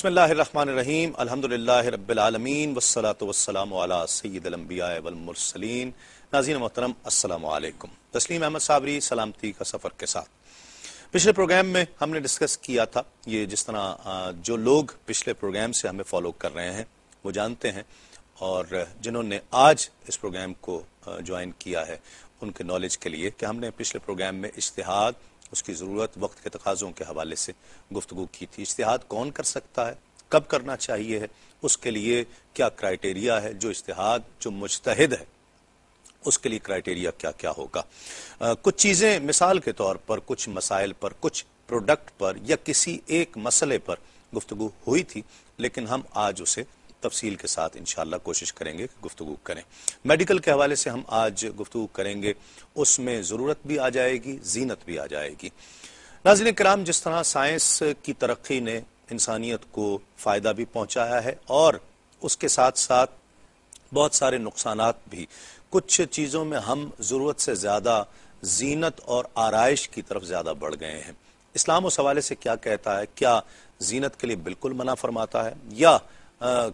بسم اللہ الرحمن الرحیم الحمدللہ رب العالمین والصلاة والسلام علی سید الانبیاء والمرسلین۔ ناظرین محترم السلام علیکم۔ تسلیم احمد صابری سلامتی کا سفر کے ساتھ پچھلے پروگرام میں ہم نے ڈسکس کیا تھا، یہ جس طرح جو لوگ پچھلے پروگرام سے ہمیں فالو کر رہے ہیں وہ جانتے ہیں، اور جنہوں نے آج اس پروگرام کو جوائن کیا ہے ان کے نالج کے لیے کہ ہم نے پچھلے پروگرام میں اجتہاد، اس کی ضرورت، وقت کے تقاضوں کے حوالے سے گفتگو کی تھی۔ اجتہاد کون کر سکتا ہے، کب کرنا چاہیے ہے، اس کے لیے کیا کرائٹیریا ہے، جو اجتہاد جو مجتہد ہے اس کے لیے کرائٹیریا کیا کیا ہوگا۔ کچھ چیزیں مثال کے طور پر کچھ مسائل پر، کچھ پروڈکٹ پر یا کسی ایک مسئلے پر گفتگو ہوئی تھی، لیکن ہم آج اسے تفصیل کے ساتھ انشاءاللہ کوشش کریں گے کہ گفتگو کریں۔ میڈیکل کے حوالے سے ہم آج گفتگو کریں گے، اس میں ضرورت بھی آ جائے گی، زینت بھی آ جائے گی۔ ناظرین کرام، جس طرح سائنس کی ترقی نے انسانیت کو فائدہ بھی پہنچایا ہے اور اس کے ساتھ ساتھ بہت سارے نقصانات بھی، کچھ چیزوں میں ہم ضرورت سے زیادہ زینت اور آرائش کی طرف زیادہ بڑھ گئے ہیں۔ اسلام اس حوالے سے کیا کہتا ہے؟ کیا زینت کے لیے بالکل منع فرماتا ہے یا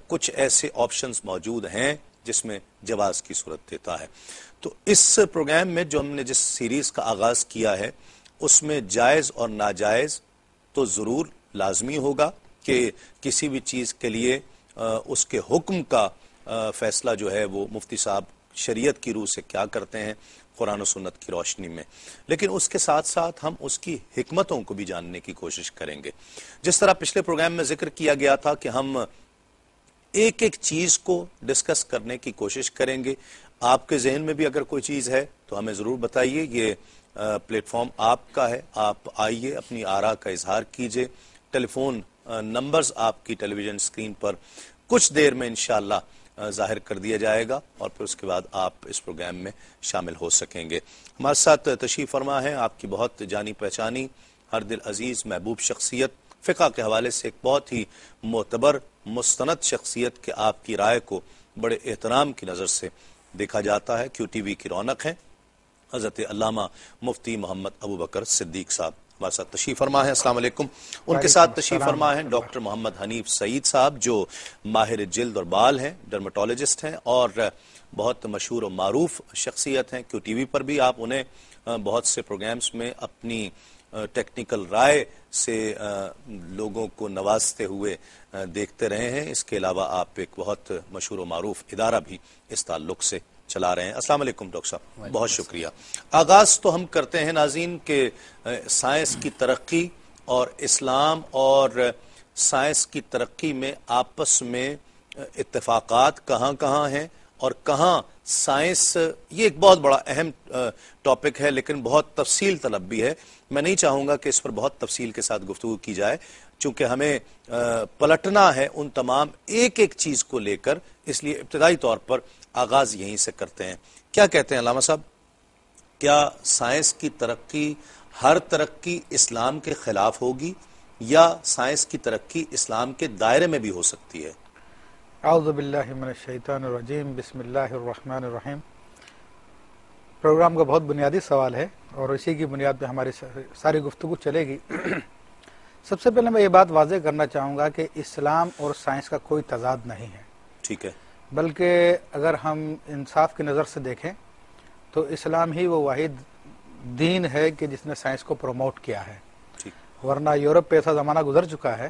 کچھ ایسے آپشنز موجود ہیں جس میں جواز کی صورت دیتا ہے؟ تو اس پروگرام میں جو ہم نے جس سیریز کا آغاز کیا ہے اس میں جائز اور ناجائز تو ضرور لازمی ہوگا کہ کسی بھی چیز کے لیے اس کے حکم کا فیصلہ جو ہے وہ مفتی صاحب شریعت کی روح سے کیا کرتے ہیں قرآن و سنت کی روشنی میں، لیکن اس کے ساتھ ساتھ ہم اس کی حکمتوں کو بھی جاننے کی کوشش کریں گے۔ جس طرح پچھلے پروگرام میں ذکر کیا گیا تھا کہ ہم ایک ایک چیز کو ڈسکس کرنے کی کوشش کریں گے۔ آپ کے ذہن میں بھی اگر کوئی چیز ہے تو ہمیں ضرور بتائیے، یہ پلیٹ فارم آپ کا ہے، آپ آئیے اپنی آراء کا اظہار کیجئے۔ ٹیلی فون نمبرز آپ کی ٹیلی ویژن اسکرین پر کچھ دیر میں انشاءاللہ ظاہر کر دیا جائے گا، اور پھر اس کے بعد آپ اس پروگرام میں شامل ہو سکیں گے۔ ہمارے ساتھ تشریف فرما ہے آپ کی بہت جانی پہچانی، ہر دل عزیز محبوب شخصیت، فقہ کے حوالے سے ایک بہت ہی معتبر مستند شخصیت کے آپ کی رائے کو بڑے احترام کی نظر سے دیکھا جاتا ہے، کیو ٹی وی کی رونق ہے، حضرت علامہ مفتی محمد ابو بکر صدیق صاحب ہمارے ساتھ تشریف فرما ہے۔ السلام علیکم۔ ان کے ساتھ تشریف فرما ہے ڈاکٹر محمد حنیف سعید صاحب، جو ماہر جلد اور بال ہیں، ڈرمٹولوجسٹ ہیں اور بہت مشہور و معروف شخصیت ہیں۔ کیو ٹی وی پر بھی آپ انہیں بہت سے پروگرامز میں اپنی ٹیکنیکل رائے سے لوگوں کو نوازتے ہوئے دیکھتے رہے ہیں۔ اس کے علاوہ آپ ایک بہت مشہور و معروف ادارہ بھی اس تعلق سے چلا رہے ہیں۔ السلام علیکم ڈاکٹر صاحب، بہت شکریہ۔ آغاز تو ہم کرتے ہیں ناظرین کہ سائنس کی ترقی اور اسلام اور سائنس کی ترقی میں آپس میں اتفاقات کہاں کہاں ہیں اور کہاں سائنس، یہ ایک بہت بڑا اہم ٹاپک ہے لیکن بہت تفصیل طلب بھی ہے۔ میں نہیں چاہوں گا کہ اس پر بہت تفصیل کے ساتھ گفتگو کی جائے، چونکہ ہمیں پلٹنا ہے ان تمام ایک ایک چیز کو لے کر، اس لیے ابتدائی طور پر آغاز یہیں سے کرتے ہیں۔ کیا کہتے ہیں علامہ صاحب، کیا سائنس کی ترقی، ہر ترقی اسلام کے خلاف ہوگی یا سائنس کی ترقی اسلام کے دائرے میں بھی ہو سکتی ہے؟ اعوذ باللہ من الشیطان الرجیم، بسم اللہ الرحمن الرحیم۔ پروگرام کا بہت بنیادی سوال ہے اور اسی کی بنیاد پہ ہماری ساری گفتگو چلے گی۔ سب سے پہلے میں یہ بات واضح کرنا چاہوں گا کہ اسلام اور سائنس کا کوئی تضاد نہیں ہے، ٹھیک ہے، بلکہ اگر ہم انصاف کی نظر سے دیکھیں تو اسلام ہی وہ واحد دین ہے کہ جس نے سائنس کو پروموٹ کیا ہے، ورنہ یورپ پہ ایسا زمانہ گزر چکا ہے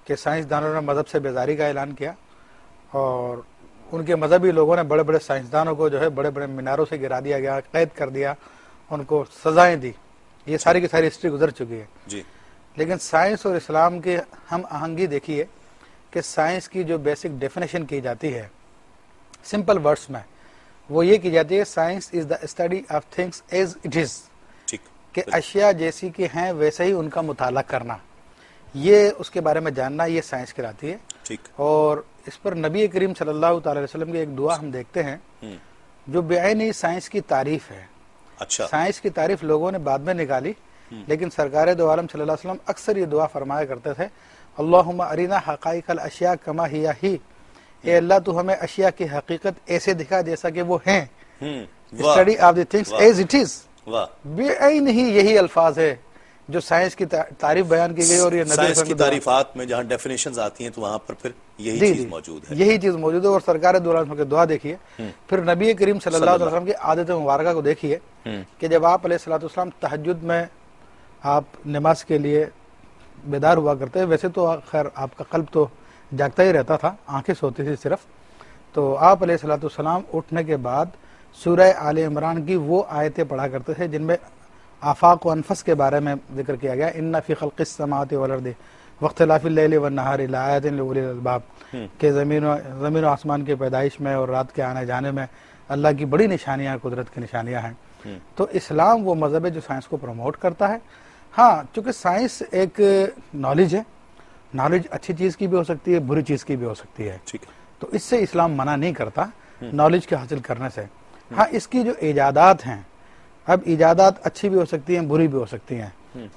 کہ سائنسدانوں نے مذہب سے بیزاری کا اعلان کیا اور ان کے مذہبی لوگوں نے بڑے بڑے سائنسدانوں کو جو ہے بڑے بڑے میناروں سے گرا دیا گیا، قید کر دیا، ان کو سزائیں دی۔ یہ ساری کی ساری ہسٹری گزر چکی ہے جی۔ لیکن سائنس اور اسلام کی ہم آہنگی دیکھیے کہ سائنس کی جو بیسک ڈیفینیشن کی جاتی ہے سمپل ورڈز میں، وہ یہ کی جاتی ہے science is the study of things as it از، کہ اشیاء جیسی کہ ہیں ویسے ہی ان کا مطالعہ کرنا، یہ اس کے بارے میں جاننا، یہ سائنس کہلاتی ہے۔ اور اس پر نبی کریم صلی اللہ تعالی وسلم کی ایک دعا ہم دیکھتے ہیں جو بعینی سائنس کی تعریف ہے۔ سائنس کی تعریف لوگوں نے بعد میں نکالی، لیکن سرکار دو عالم صلی اللہ علیہ وسلم اکثر یہ دعا فرمایا کرتے تھے، اللہم ارینا حقائق الاشیاء کما ہی ہی، اے اللہ تو ہمیں اشیاء کی حقیقت ایسے دکھا جیسا کہ وہ ہیں، study of the things as it is. بعین ہی یہی الفاظ ہے جو سائنس کی تعریف بیان کی گئی اور یہ نبی سائنس صلی کی اللہ علیہ تعریفات میں جہاں ڈیفینیشنز آتی ہیں تو وہاں پر پھر یہی جی چیز جی موجود ہے. یہی چیز موجود ہے. اور سرکار دو عالم کی دعا دیکھیے, پھر نبی کریم صلی اللہ علیہ وسلم کی عادت مبارکہ کو دیکھیے کہ جب آپ علیہ الصلوۃ والسلام تہجد میں آپ نماز کے لیے بیدار ہوا کرتے, ویسے تو خیر آپ کا قلب تو جاگتا ہی رہتا تھا, آنکھیں سوتی تھی صرف, تو آپ علیہ الصلوۃ والسلام اٹھنے کے بعد سورہ آل عمران کی وہ آیتیں پڑھا کرتے تھے جن میں آفاق و انفس کے بارے میں ذکر کیا گیا, ان فی خلق السماوات والارض واختلاف اللیل والنہار لآیات لأولی الالباب, کہ زمین و آسمان کی پیدائش میں اور رات کے آنے جانے میں اللہ کی بڑی نشانیاں, قدرت کی نشانیاں ہیں. تو اسلام وہ مذہب ہے جو سائنس کو پروموٹ کرتا ہے. ہاں چونکہ سائنس ایک نالج ہے, نالج اچھی چیز کی بھی ہو سکتی ہے, بری چیز کی بھی ہو سکتی ہے, تو اس سے اسلام منع نہیں کرتا نالج کے حاصل کرنے سے. ہاں اس کی جو ایجادات ہیں, اب ایجادات اچھی بھی ہو سکتی ہیں, بری بھی ہو سکتی ہیں,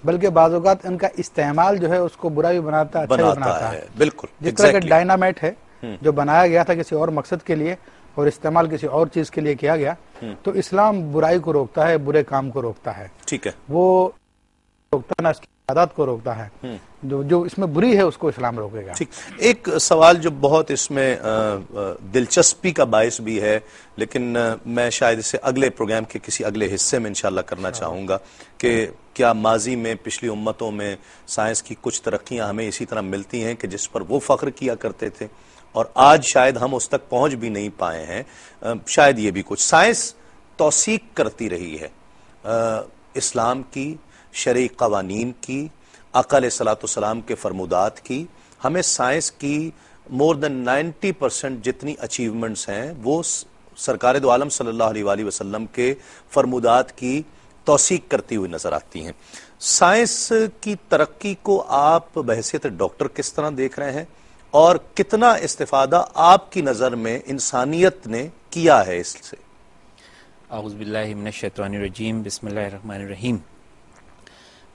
بلکہ بعض اوقات ان کا استعمال جو ہے اس کو برا بھی بناتا ہے, اچھا بھی بناتا ہے. بالکل جس طرح کہ ڈائنامائٹ ہے جو بنایا گیا تھا کسی اور مقصد کے لیے اور استعمال کسی اور چیز کے لیے کیا گیا, تو اسلام برائی کو روکتا ہے, برے کام کو روکتا ہے. ٹھیک ہے, وہ روکتا ہے, اس کی عادات کو روکتا ہے. جو اس میں بری ہے اس کو اسلام روکے گا. ٹھیک. ایک سوال جو بہت اس میں دلچسپی کا باعث بھی ہے, لیکن میں شاید اسے اگلے پروگرام کے کسی اگلے حصے میں انشاءاللہ کرنا چاہوں گا کہ کیا ماضی میں پچھلی امتوں میں سائنس کی کچھ ترقیاں ہمیں اسی طرح ملتی ہیں کہ جس پر وہ فخر کیا کرتے تھے اور آج شاید ہم اس تک پہنچ بھی نہیں پائے ہیں. شاید یہ بھی کچھ سائنس توثیق کرتی رہی ہے اسلام کی, شرعی قوانین کی, آقا علیہ الصلوۃ والسلام کے فرمودات کی. ہمیں سائنس کی مور دین 90% جتنی اچیومنٹس ہیں وہ سرکار دو عالم صلی اللہ علیہ وآلہ وسلم کے فرمودات کی توثیق کرتی ہوئی نظر آتی ہیں. سائنس کی ترقی کو آپ بحیثیت ڈاکٹر کس طرح دیکھ رہے ہیں, اور کتنا استفادہ آپ کی نظر میں انسانیت نے کیا ہے اس سے؟ اعوذ باللہ من الشیطان الرجیم, بسم اللہ الرحمن الرحیم.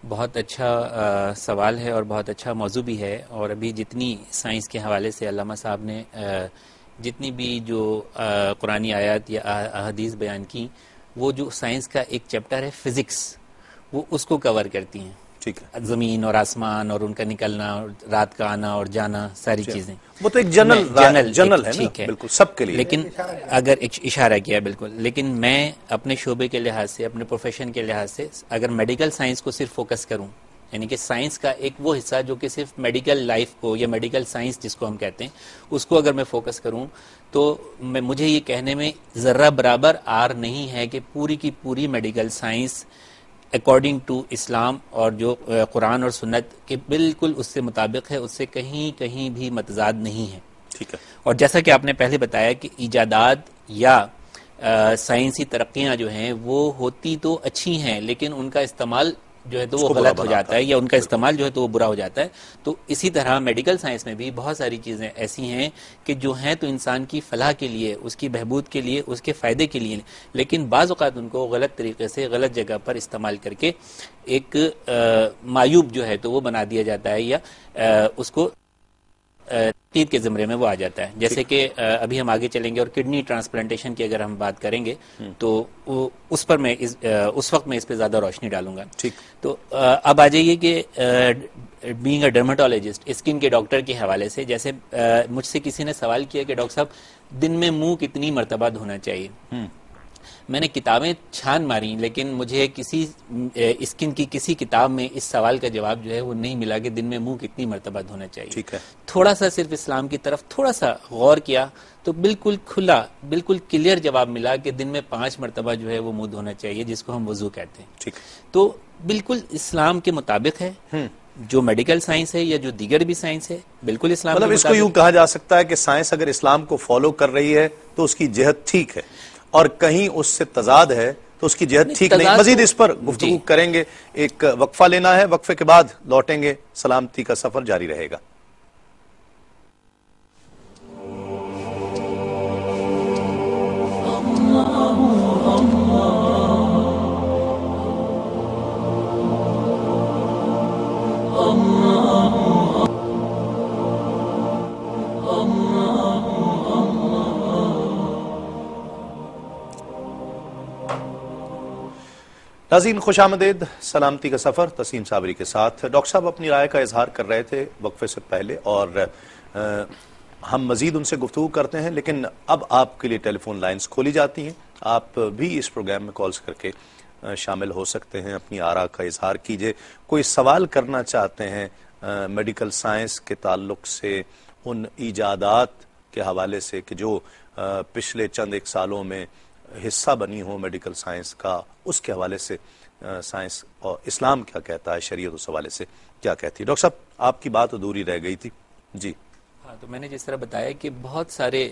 بہت اچھا سوال ہے اور بہت اچھا موضوع بھی ہے. اور ابھی جتنی سائنس کے حوالے سے علامہ صاحب نے جتنی بھی جو قرآنی آیات یا احادیث بیان کی, وہ جو سائنس کا ایک چیپٹر ہے فزکس, وہ اس کو کور کرتی ہیں. ٹھیک ہے, زمین اور آسمان اور ان کا نکلنا, رات کا آنا اور جانا, ساری چیزیں وہ تو ایک جنرل ہے نا, بالکل سب کے لیے. لیکن اگر ایک اشارہ کیا بالکل, لیکن میں اپنے شعبے کے لحاظ سے, اپنے پروفیشن کے لحاظ سے اگر میڈیکل سائنس کو صرف فوکس کروں, یعنی کہ سائنس کا ایک وہ حصہ جو کہ صرف میڈیکل لائف کو یا میڈیکل سائنس جس کو ہم کہتے ہیں اس کو اگر میں فوکس کروں, تو مجھے یہ کہنے میں ذرہ برابر آر نہیں ہے کہ پوری کی پوری میڈیکل سائنس اکارڈنگ ٹو اسلام اور جو قرآن اور سنت کے بالکل اس سے مطابق ہے, اس سے کہیں بھی متضاد نہیں ہے. ٹھیک ہے. اور جیسا کہ آپ نے پہلے بتایا کہ ایجادات یا سائنسی ترقیاں جو ہیں وہ ہوتی تو اچھی ہیں, لیکن ان کا استعمال جو ہے تو وہ غلط ہو جاتا ہے, یا ان کا استعمال جو ہے تو وہ برا ہو جاتا ہے. تو اسی طرح میڈیکل سائنس میں بھی بہت ساری چیزیں ایسی ہیں کہ جو ہیں تو انسان کی فلاح کے لیے, اس کی بہبود کے لیے, اس کے فائدے کے لیے, لیکن بعض اوقات ان کو غلط طریقے سے غلط جگہ پر استعمال کر کے ایک معیوب جو ہے تو وہ بنا دیا جاتا ہے, یا اس کو تقید کے زمرے میں وہ آ جاتا ہے. جیسے کہ ابھی ہم آگے چلیں گے اور کڈنی ٹرانسپلانٹیشن کی اگر ہم بات کریں گے تو اس پر میں اس وقت میں اس پہ زیادہ روشنی ڈالوں گا. تو اب آ جائیے کہ بینگ اے ڈرمیٹولوجسٹ, اسکن کے ڈاکٹر کے حوالے سے, جیسے مجھ سے کسی نے سوال کیا کہ ڈاکٹر صاحب دن میں منہ کتنی مرتبہ دھونا چاہیے. میں نے کتابیں چھان ماری, لیکن مجھے کسی اسکن کی کسی کتاب میں اس سوال کا جواب جو ہے وہ نہیں ملا کہ دن میں منہ کتنی مرتبہ دھونا چاہیے. ٹھیک ہے. تھوڑا سا صرف اسلام کی طرف تھوڑا سا غور کیا تو بالکل کھلا, بالکل کلیئر جواب ملا کہ دن میں 5 مرتبہ جو ہے وہ منہ دھونا چاہیے, جس کو ہم وضو کہتے ہیں. ٹھیک. تو بالکل اسلام کے مطابق ہے. جو میڈیکل سائنس ہے یا جو دیگر بھی سائنس ہے بالکل اسلام مطلب اس کو یوں کہا جا سکتا ہے کہ سائنس اگر اسلام کو فالو کر رہی ہے تو اس کی جہت ٹھیک ہے, اور کہیں اس سے تضاد ہے تو اس کی جہت ٹھیک نہیں. مزید اس پر گفتگو کریں گے, ایک وقفہ لینا ہے, وقفے کے بعد لوٹیں گے, سلامتی کا سفر جاری رہے گا. ناظرین خوش آمدید، سلامتی کا سفر تسلیم صابری کے ساتھ۔ ڈاکٹر صاحب اپنی رائے کا اظہار کر رہے تھے وقفے سے پہلے، اور ہم مزید ان سے گفتگو کرتے ہیں، لیکن اب آپ کے لیے ٹیلی فون لائنز کھولی جاتی ہیں، آپ بھی اس پروگرام میں کالز کر کے شامل ہو سکتے ہیں، اپنی آراء کا اظہار کیجئے، کوئی سوال کرنا چاہتے ہیں میڈیکل سائنس کے تعلق سے، ان ایجادات کے حوالے سے کہ جو پچھلے چند ایک سالوں میں حصہ بنی ہو میڈیکل سائنس کا، اس کے حوالے سے سائنس اور اسلام کیا کہتا ہے، شریعت اس حوالے سے کیا کہتی ہے۔ ڈاکٹر صاحب آپ کی بات ادھوری رہ گئی تھی جی۔ ہاں، تو میں نے جس طرح بتایا کہ بہت سارے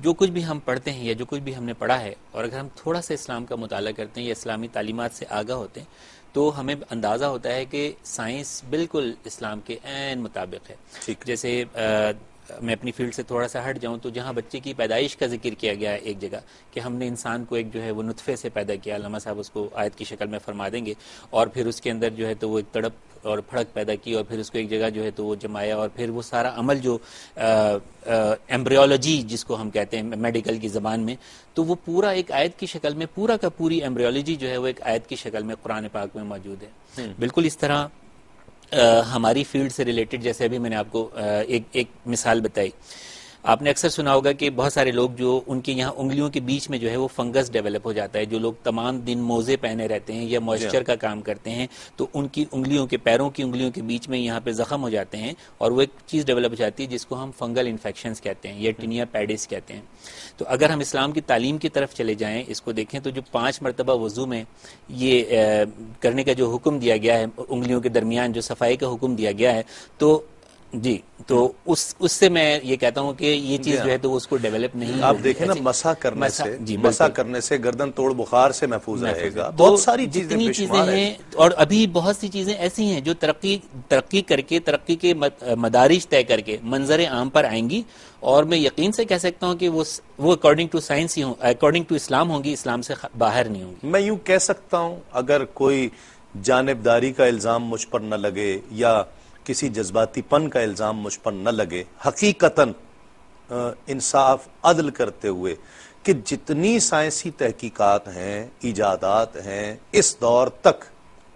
جو کچھ بھی ہم پڑھتے ہیں یا جو کچھ بھی ہم نے پڑھا ہے، اور اگر ہم تھوڑا سا اسلام کا مطالعہ کرتے ہیں یا اسلامی تعلیمات سے آگاہ ہوتے ہیں تو ہمیں اندازہ ہوتا ہے کہ سائنس بالکل اسلام کے عین مطابق ہے۔ جیسے میں اپنی فیلڈ سے تھوڑا سا ہٹ جاؤں تو جہاں بچے کی پیدائش کا ذکر کیا گیا ہے ایک جگہ کہ ہم نے انسان کو ایک جو ہے وہ نطفے سے پیدا کیا، علامہ صاحب اس کو آیت کی شکل میں فرما دیں گے، اور پھر اس کے اندر جو ہے تو وہ ایک تڑپ اور پھڑک پیدا کی، اور پھر اس کو ایک جگہ جو ہے تو وہ جمایا، اور پھر وہ سارا عمل جو ایمبریولوجی جس کو ہم کہتے ہیں میڈیکل کی زبان میں، تو وہ پورا ایک آیت کی شکل میں، پورا کا پوری ایمبریولوجی جو ہے وہ ایک آیت کی شکل میں قرآن پاک میں موجود ہے۔ بالکل اس طرح ہماری فیلڈ سے ریلیٹڈ، جیسے ابھی میں نے آپ کو ایک مثال بتائی، آپ نے اکثر سنا ہوگا کہ بہت سارے لوگ جو ان کے یہاں انگلیوں کے بیچ میں جو ہے وہ فنگس ڈیولپ ہو جاتا ہے، جو لوگ تمام دن موزے پہنے رہتے ہیں یا موئسچر کا کام کرتے ہیں، تو ان کی انگلیوں کے، پیروں کی انگلیوں کے بیچ میں یہاں پہ زخم ہو جاتے ہیں، اور وہ ایک چیز ڈیولپ ہو جاتی ہے جس کو ہم فنگل انفیکشنز کہتے ہیں یا ٹینیا پیڈس کہتے ہیں۔ تو اگر ہم اسلام کی تعلیم کی طرف چلے جائیں، اس کو دیکھیں تو جو 5 مرتبہ وضو میں یہ کرنے کا جو حکم دیا گیا ہے، انگلیوں کے درمیان جو صفائی کا حکم دیا گیا ہے، تو جی، تو اس سے میں یہ کہتا ہوں کہ یہ چیز جو ہے تو اس کو ڈیولپ نہیں، آپ دیکھیں نا، مسح کرنے سے گردن توڑ بخار سے محفوظ رہے گا، بہت ساری چیزیں ہیں، اور ابھی بہت سی چیزیں ایسی ہیں جو ترقی کر کے، ترقی کے مدارج طے کر کے منظر عام پر آئیں گی، اور میں یقین سے کہہ سکتا ہوں کہ وہ اکارڈنگ ٹو سائنس ہی ہوں، اکارڈنگ ٹو اسلام ہوں گی، اسلام سے باہر نہیں ہوں گی۔ میں یوں کہہ سکتا ہوں، اگر کوئی جانبداری کا الزام مجھ پر نہ لگے یا کسی جذباتی پن کا الزام مجھ پر نہ لگے، حقیقتاً انصاف عدل کرتے ہوئے، کہ جتنی سائنسی تحقیقات ہیں، ایجادات ہیں اس دور تک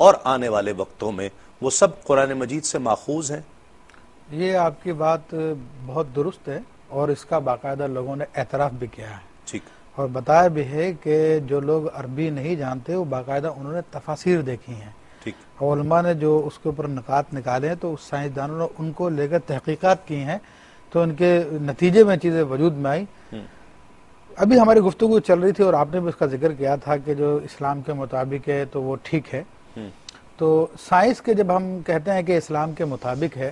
اور آنے والے وقتوں میں، وہ سب قرآن مجید سے ماخوذ ہیں۔ یہ آپ کی بات بہت درست ہے، اور اس کا باقاعدہ لوگوں نے اعتراف بھی کیا ہے، ٹھیک، اور بتایا بھی ہے کہ جو لوگ عربی نہیں جانتے وہ باقاعدہ انہوں نے تفاسیر دیکھی ہیں، علماء نے جو اس کے اوپر نکات نکالے ہیں، تو اس سائنسدانوں نے ان کو لے کر تحقیقات کی ہیں، تو ان کے نتیجے میں چیزیں وجود میں آئی۔ ابھی ہماری گفتگو چل رہی تھی اور آپ نے بھی اس کا ذکر کیا تھا کہ جو اسلام کے مطابق ہے تو وہ ٹھیک ہے۔ تو سائنس کے جب ہم کہتے ہیں کہ اسلام کے مطابق ہے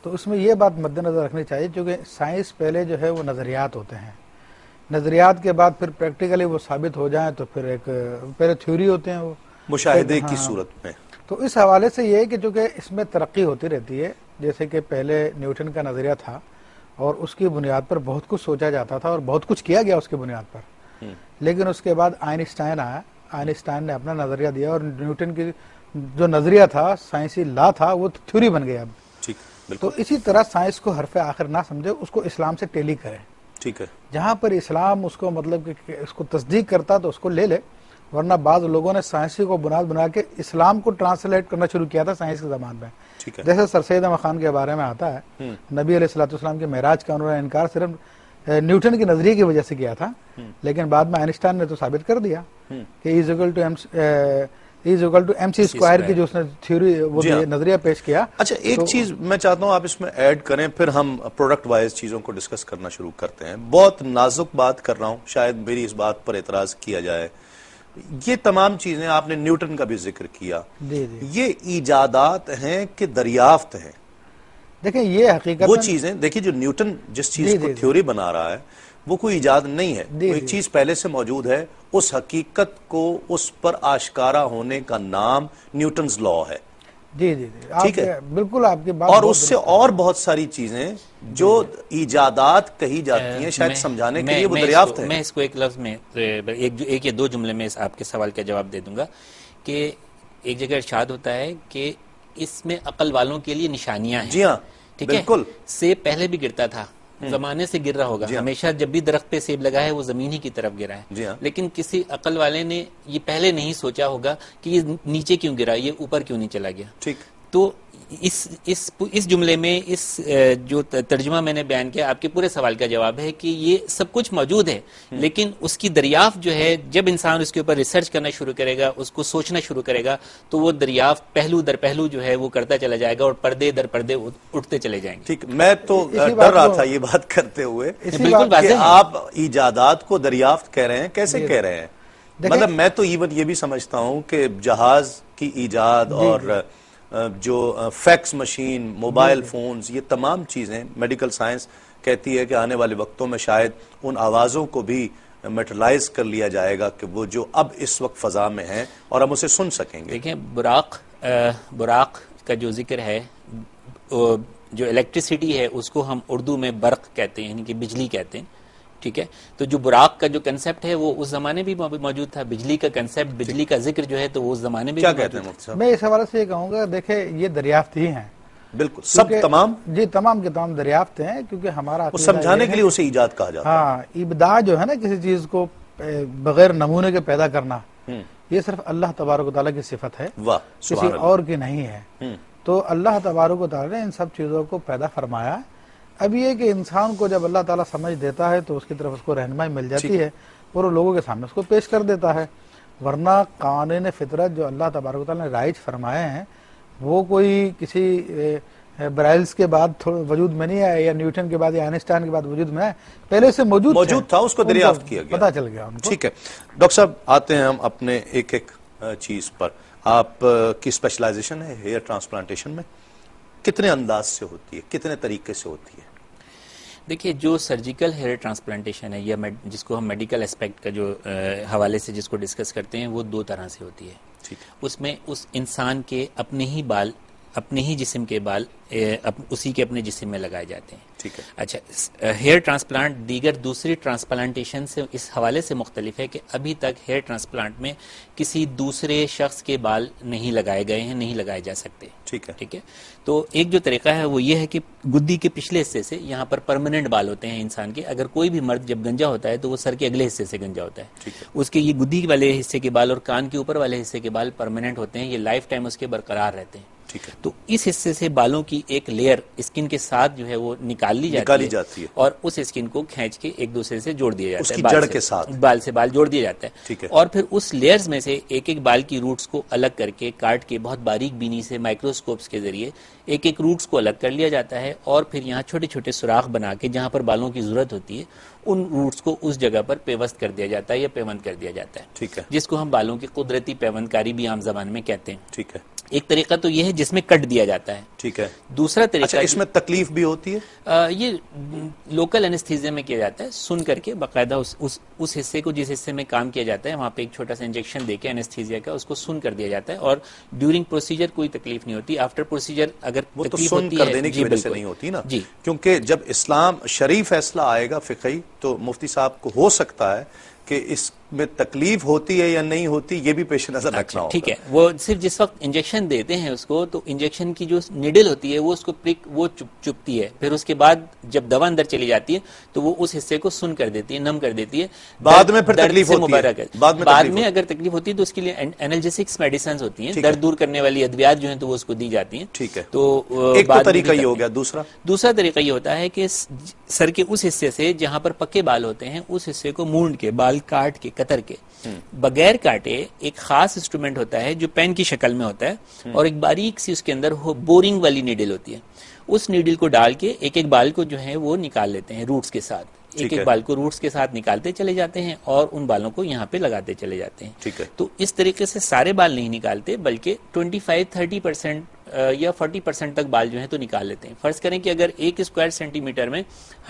تو اس میں یہ بات مد نظر رکھنی چاہیے، کیونکہ سائنس پہلے جو ہے وہ نظریات ہوتے ہیں، نظریات کے بعد پھر پریکٹیکلی وہ ثابت ہو جائیں تو پھر ایک پہلے تھیوری ہوتے ہیں، وہ مشاہدے کی صورت میں۔ تو اس حوالے سے یہ ہے کہ چونکہ اس میں ترقی ہوتی رہتی ہے، جیسے کہ پہلے نیوٹن کا نظریہ تھا اور اس کی بنیاد پر بہت کچھ سوچا جاتا تھا اور بہت کچھ کیا گیا اس کی بنیاد پر، لیکن اس کے بعد آئنسٹائن آیا، آئنسٹائن نے اپنا نظریہ دیا، اور نیوٹن کی جو نظریہ تھا، سائنسی لا تھا، وہ تھیوری بن گیا اب۔ تو اسی طرح سائنس کو حرف آخر نہ سمجھے، اس کو اسلام سے ٹیلی کرے، ٹھیک ہے، جہاں پر اسلام اس کو مطلب کہ اس کو تصدیق کرتا تو اس کو لے لے، ورنہ بعض لوگوں نے سائنسی کو بنیاد بنا کے اسلام کو ٹرانسلیٹ کرنا شروع کیا تھا سائنس کی زبان میں، جیسے سر سید احمد خان کے بارے میں آتا ہے، نبی علیہ الصلوۃ والسلام کے معراج کا انہوں نے انکار صرف نیوٹن کے نظریے کی وجہ سے کیا تھا، لیکن بعد میں آئنسٹائن نے تو ثابت کر دیا کہ E=mc² کی جو اس نے تھیوری، وہ نظریہ پیش کیا۔ اچھا، ایک چیز میں چاہتا ہوں آپ اس میں ایڈ کریں، پھر ہم پروڈکٹ وائز چیزوں کو ڈسکس کرنا شروع کرتے ہیں۔ بہت نازک بات کر رہا ہوں، شاید میری اس بات پر اعتراض کیا جائے، یہ تمام چیزیں آپ نے نیوٹن کا بھی ذکر کیا، یہ ایجادات ہیں کہ دریافت ہیں؟ دیکھیں یہ حقیقت، وہ چیزیں دیکھیں جو نیوٹن جس چیز کو تھیوری بنا رہا ہے وہ کوئی ایجاد نہیں ہے، ایک چیز پہلے سے موجود ہے، اس حقیقت کو اس پر آشکارا ہونے کا نام نیوٹنز لا ہے۔ جی جی ٹھیک ہے، بالکل آپ کی بات، اور اس سے اور بہت ساری چیزیں جو ایجادات کہی جاتی ہیں شاید سمجھانے کے لیے وہ دریافت ہے۔ میں اس کو ایک لفظ میں، ایک یا 2 جملے میں آپ کے سوال کا جواب دے دوں گا کہ ایک جگہ ارشاد ہوتا ہے کہ اس میں عقل والوں کے لیے نشانیاں ہیں، جی ہاں، ٹھیک ہے، سے پہلے بھی گرتا تھا، زمانے سے گر رہا ہوگا. ہمیشہ جب بھی درخت پہ سیب لگا ہے وہ زمین ہی کی طرف گرا ہے, لیکن کسی عقل والے نے یہ پہلے نہیں سوچا ہوگا کہ یہ نیچے کیوں گرا, یہ اوپر کیوں نہیں چلا گیا. تو اس جملے میں اس جو ترجمہ میں نے بیان کیا آپ کے پورے سوال کا جواب ہے کہ یہ سب کچھ موجود ہے, لیکن اس کی دریافت جو ہے جب انسان اس کے اوپر ریسرچ کرنا شروع کرے گا, اس کو سوچنا شروع کرے گا, تو وہ دریافت پہلو در پہلو جو ہے وہ کرتا چلا جائے گا اور پردے در پردے اٹھتے چلے جائیں گے. ٹھیک, میں تو ڈر رہا تھا یہ بات کرتے ہوئے بالکل کہ آپ ایجادات کو دریافت کہہ رہے ہیں, کیسے کہہ رہے ہیں؟ مطلب میں تو ایون یہ بھی سمجھتا ہوں کہ جہاز کی ایجاد اور جو فیکس مشین, موبائل فونز, یہ تمام چیزیں میڈیکل سائنس کہتی ہے کہ آنے والے وقتوں میں شاید ان آوازوں کو بھی میٹرلائز کر لیا جائے گا کہ وہ جو اب اس وقت فضا میں ہیں اور ہم اسے سن سکیں گے. دیکھیں براق کا جو ذکر ہے, جو الیکٹریسٹی ہے اس کو ہم اردو میں برق کہتے ہیں, یعنی کہ بجلی کہتے ہیں. ٹھیک ہے, تو جو براق کا جو کنسپٹ ہے وہ اس زمانے بھی موجود تھا. بجلی کا کنسپٹ, بجلی کا ذکر جو ہے تو وہ اس زمانے میں کیا کہتے ہیں مفتی صاحب؟ میں اس حوالے سے یہ کہوں گا, دیکھیں یہ دریافت ہی ہیں. بالکل سب تمام, جی تمام کے تمام دریافت ہیں, کیونکہ ہمارا سمجھانے کے لیے اسے ایجاد کہا جاتا ہے. ہاں, ابداع جو ہے نا کسی چیز کو بغیر نمونے کے پیدا کرنا, یہ صرف اللہ تبارک و تعالیٰ کی صفت ہے, کسی اور کی نہیں ہے. تو اللہ تبارک و تعالیٰ نے ان سب چیزوں کو پیدا فرمایا. اب یہ کہ انسان کو جب اللہ تعالیٰ سمجھ دیتا ہے تو اس کی طرف اس کو رہنمائی مل جاتی ہے اور وہ لوگوں کے سامنے اس کو پیش کر دیتا ہے. ورنہ قوانین فطرت جو اللہ تبارک و تعالیٰ نے رائج فرمائے ہیں وہ کوئی کسی برائلز کے بعد وجود میں نہیں آیا, یا نیوٹن کے بعد یا آئنسٹائن کے بعد وجود میں آیا, پہلے سے موجود تھا, اس کو دریافت کیا گیا, پتہ چل گیا ان کو. ٹھیک ہے ڈاکٹر صاحب, آتے ہیں ہم اپنے ایک ایک چیز پر. آپ کی اسپیشلائزیشن ہے ہیئر ٹرانسپلانٹیشن میں, کتنے انداز سے ہوتی ہے, کتنے طریقے سے ہوتی ہے؟ دیکھیے, جو سرجیکل ہیئر ٹرانسپلانٹیشن ہے یا جس کو ہم میڈیکل اسپیکٹ کا جو حوالے سے جس کو ڈسکس کرتے ہیں, وہ دو طرح سے ہوتی ہے. اس میں اس انسان کے اپنے ہی بال, اپنے ہی جسم کے بال اسی کے اپنے جسم میں لگائے جاتے ہیں. ٹھیک ہے. اچھا, ہیئر ٹرانسپلانٹ دیگر دوسری ٹرانسپلانٹیشن سے اس حوالے سے مختلف ہے کہ ابھی تک ہیئر ٹرانسپلانٹ میں کسی دوسرے شخص کے بال نہیں لگائے گئے ہیں, نہیں لگائے جا سکتے. ٹھیک ہے. ٹھیک ہے, تو ایک جو طریقہ ہے وہ یہ ہے کہ گدی کے پچھلے حصے سے, یہاں پر پرماننٹ بال ہوتے ہیں انسان کے. اگر کوئی بھی مرد جب گنجا ہوتا ہے تو وہ سر کے اگلے حصے سے گنجا ہوتا ہے. اس کے یہ گدی والے حصے کے بال اور کان کے اوپر والے حصے کے بال پرماننٹ ہوتے ہیں, یہ لائف ٹائم اس کے برقرار رہتے ہیں. تو اس حصے سے بالوں کی ایک لیئر اسکن کے ساتھ جو ہے وہ نکال لی جاتی ہے اور اس اسکن کو کھینچ کے ایک دوسرے سے جوڑ دیا جاتا ہے, جڑ کے ساتھ بال سے بال جوڑ دیا جاتا ہے. اور پھر اس لیئرز میں سے ایک ایک بال کی روٹس کو الگ کر کے کاٹ کے بہت باریک بینی سے مائکروسکوپس کے ذریعے ایک ایک روٹس کو الگ کر لیا جاتا ہے, اور پھر یہاں چھوٹے چھوٹے سوراخ بنا کے جہاں پر بالوں کی ضرورت ہوتی ہے ان روٹس کو اس جگہ پر پیوست کر دیا جاتا ہے یا پیوند کر دیا جاتا ہے. ٹھیک ہے, جس کو ہم بالوں کی قدرتی پیوند کاری بھی عام زبان میں کہتے ہیں. ٹھیک ہے. ایک طریقہ تو یہ ہے جس میں کٹ دیا جاتا ہے. ٹھیک ہے. دوسرا طریقہ, اس میں تکلیف بھی ہوتی ہے؟ یہ لوکل انستھیزیا میں کیا جاتا ہے, سن کر کے باقاعدہ اس حصے کو, جس حصے میں کام کیا جاتا ہے وہاں پہ ایک چھوٹا سا انجیکشن دے کے انستھیزیا کا اس کو سن کر دیا جاتا ہے, اور ڈیورنگ پروسیجر کوئی تکلیف نہیں ہوتی. آفٹر پروسیجر اگر وہ تو تکلیف سن ہوتی کر ہے, دینے کی وجہ سے نہیں ہوتی نا, جی, کیونکہ جب اسلام شریف فیصلہ آئے گا فقہی تو مفتی صاحب کو ہو سکتا ہے کہ اس میں تکلیف ہوتی ہے یا نہیں ہوتی, یہ بھی پیش نظر رکھنا ہوگا. ٹھیک ہے, وہ صرف جس وقت انجیکشن دیتے ہیں اس کو, تو انجیکشن کی جو نیڈل ہوتی ہے وہ اس کو وہ چپتی ہے, پھر اس کے بعد جب دوا اندر چلی جاتی ہے تو وہ اس حصے کو سن کر دیتی ہے, نم کر دیتی ہے. بعد میں پھر تکلیف ہوتی ہے, بعد میں اگر تکلیف ہوتی ہے تو اس کے لیے اینالجیسکس میڈیسنز ہوتی ہیں, درد دور کرنے والی ادویات جو ہیں تو وہ اس کو دی جاتی ہیں. ٹھیک ہے. تو ایک تو طریقہ یہ ہو گیا. دوسرا طریقہ یہ ہوتا ہے کہ سر کے اس حصے سے جہاں پر پکے بال ہوتے ہیں اس حصے کو مونڈ کے, بال کاٹ کے, کتر کے, بغیر کاٹے ایک خاص انسٹرومنٹ ہوتا ہے جو پین کی شکل میں ہوتا ہے, اور ایک باریک سی اس کے اندر بورنگ والی نیڈل ہوتی ہے. اس نیڈل کو ڈال کے ایک ایک بال کو جو ہے وہ نکال لیتے ہیں روٹس کے ساتھ, ایک ایک بال کو روٹس کے ساتھ نکالتے چلے جاتے ہیں اور ان بالوں کو یہاں پہ لگاتے چلے جاتے ہیں. ٹھیک ہے. تو اس طریقے سے سارے بال نہیں نکالتے, بلکہ 25-30% یا 40% تک بال جو ہیں تو نکال لیتے ہیں. فرض کریں کہ اگر 1 اسکوائر سینٹی میٹر میں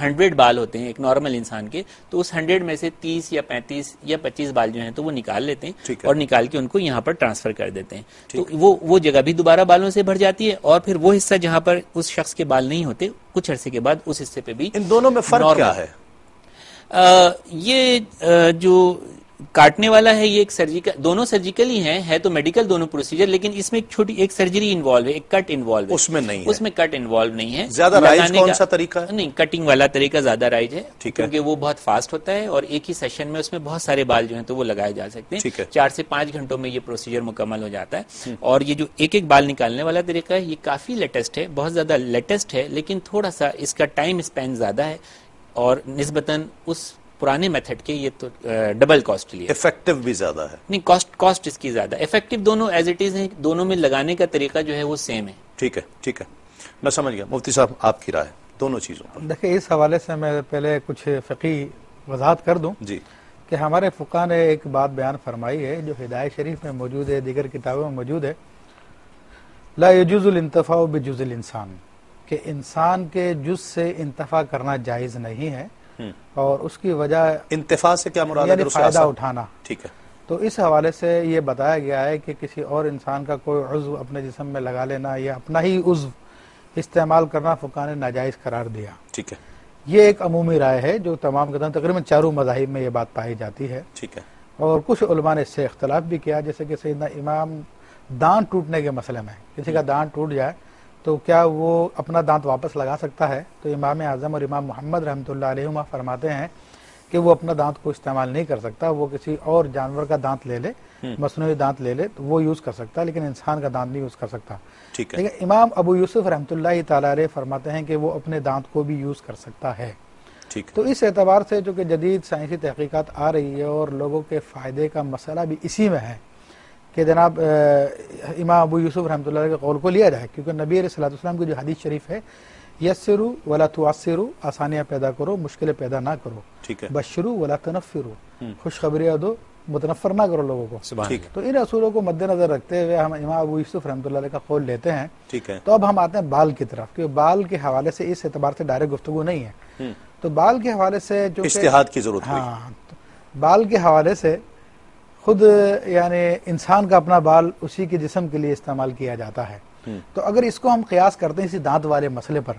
100 بال ہوتے ہیں ایک نارمل انسان کے, تو اس 100 میں سے 30 یا 35 یا 25 بال جو ہیں تو وہ نکال لیتے ہیں اور نکال کے ان کو یہاں پر ٹرانسفر کر دیتے ہیں. تو وہ جگہ بھی دوبارہ بالوں سے بھر جاتی ہے, اور پھر وہ حصہ جہاں پر اس شخص کے بال نہیں ہوتے کچھ عرصے کے بعد اس حصے پہ بھی. ان دونوں میں فرق کیا ہے؟ یہ جو کاٹنے والا ہے یہ ایک سرجیکل، دونوں سرجیکل ہی ہیں، ہے تو میڈیکل دونوں پروسیجر، لیکن اس میں ایک چھوٹی ایک سرجری انوالو ہے، ایک کٹ انوالو ہے، اس میں نہیں ہے، اس میں کٹ انوالو نہیں ہے۔ زیادہ رائج کون سا طریقہ ہے؟ نہیں، کٹنگ والا طریقہ زیادہ رائج ہے، ٹھیک ہے، کیونکہ وہ بہت فاسٹ ہوتا ہے اور ایک ہی سیشن میں اس میں بہت سارے بال جو ہیں تو وہ لگائے جا سکتے ہیں، ٹھیک ہے، 4 سے 5 گھنٹوں میں یہ پروسیجر مکمل ہو جاتا ہے۔ اور یہ جو ایک ایک بال نکالنے والا طریقہ ہے یہ کافی لیٹسٹ ہے، بہت زیادہ لیٹسٹ ہے، لیکن تھوڑا سا اس کا ٹائم اسپین زیادہ ہے اور نسبتاً اس پرانے میتھڈ کے یہ تو ڈبل کاسٹلی ہے، افیکٹو بھی زیادہ ہے۔ نہیں، کاسٹ اس کی زیادہ، افیکٹو دونوں ایز اٹ از ہیں، دونوں میں لگانے کا طریقہ جو ہے وہ سیم ہے۔ ٹھیک ہے، ٹھیک ہے، میں سمجھ گیا۔ مفتی صاحب آپ کی رائے دونوں چیزوں پر؟ دیکھیں اس حوالے سے میں پہلے کچھ فقہی وضاحت کر دوں جی، کہ ہمارے فقہ نے ایک بات بیان فرمائی ہے جو ہدایت شریف میں موجود ہے، دیگر کتابوں میں موجود ہے، لا یجوز الانتفاع بجز الانسان، کہ انسان کے جز سے انتفاع کرنا جائز نہیں ہے، اور اس کی وجہ انتفاع سے کیا مراد ہے؟ یعنی فائدہ اٹھانا۔ ٹھیک ہے، تو اس حوالے سے یہ بتایا گیا ہے کہ کسی اور انسان کا کوئی عضو اپنے جسم میں لگا لینا یا اپنا ہی عضو استعمال کرنا فقہ نے ناجائز قرار دیا۔ ٹھیک ہے، یہ ایک عمومی رائے ہے جو تمام تقریباً چاروں مذاہب میں یہ بات پائی جاتی ہے، ٹھیک ہے، اور کچھ علماء نے اس سے اختلاف بھی کیا، جیسے کہ سیدنا امام دانت ٹوٹنے کے مسئلے میں، کسی کا دانت ٹوٹ جائے تو کیا وہ اپنا دانت واپس لگا سکتا ہے؟ تو امام اعظم اور امام محمد رحمۃ اللہ علیہما فرماتے ہیں کہ وہ اپنا دانت کو استعمال نہیں کر سکتا، وہ کسی اور جانور کا دانت لے لے، مصنوعی دانت لے لے تو وہ یوز کر سکتا، لیکن انسان کا دانت نہیں یوز کر سکتا۔ ٹھیک ہے، لیکن امام ابو یوسف رحمۃ اللہ تعالیٰ علیہ فرماتے ہیں کہ وہ اپنے دانت کو بھی یوز کر سکتا ہے۔ ٹھیک تو اس اعتبار سے جو کہ جدید سائنسی تحقیقات آ رہی ہے اور لوگوں کے فائدے کا مسئلہ بھی اسی میں ہے کہ جناب امام ابو یوسف رحمۃ اللہ علیہ کے قول کو لیا جائے، کیونکہ نبی علیہ الصلوۃ والسلام کی جو حدیث شریف ہے، یسروا ولا تعسروا، آسانیاں پیدا کرو مشکلیں پیدا نہ کرو، ٹھیک ہے، بشروا ولا تنفروا، خوشخبریاں دو متنفر نہ کرو لوگوں کو۔ ٹھیک ہے، تو ان اصولوں کو مد نظر رکھتے ہوئے ہم امام ابو یوسف رحمۃ اللہ علیہ کا قول لیتے ہیں۔ ٹھیک ہے، تو اب ہم آتے ہیں بال کی طرف، کہ بال کے حوالے سے اس اعتبار سے ڈائریکٹ گفتگو نہیں ہے، تو بال کے حوالے سے جو اجتہاد کی ضرورت ہوئی۔ ہاں، بال کے حوالے سے خود یعنی انسان کا اپنا بال اسی کے جسم کے لیے استعمال کیا جاتا ہے، تو اگر اس کو ہم قیاس کرتے ہیں اسی دانت والے مسئلے پر،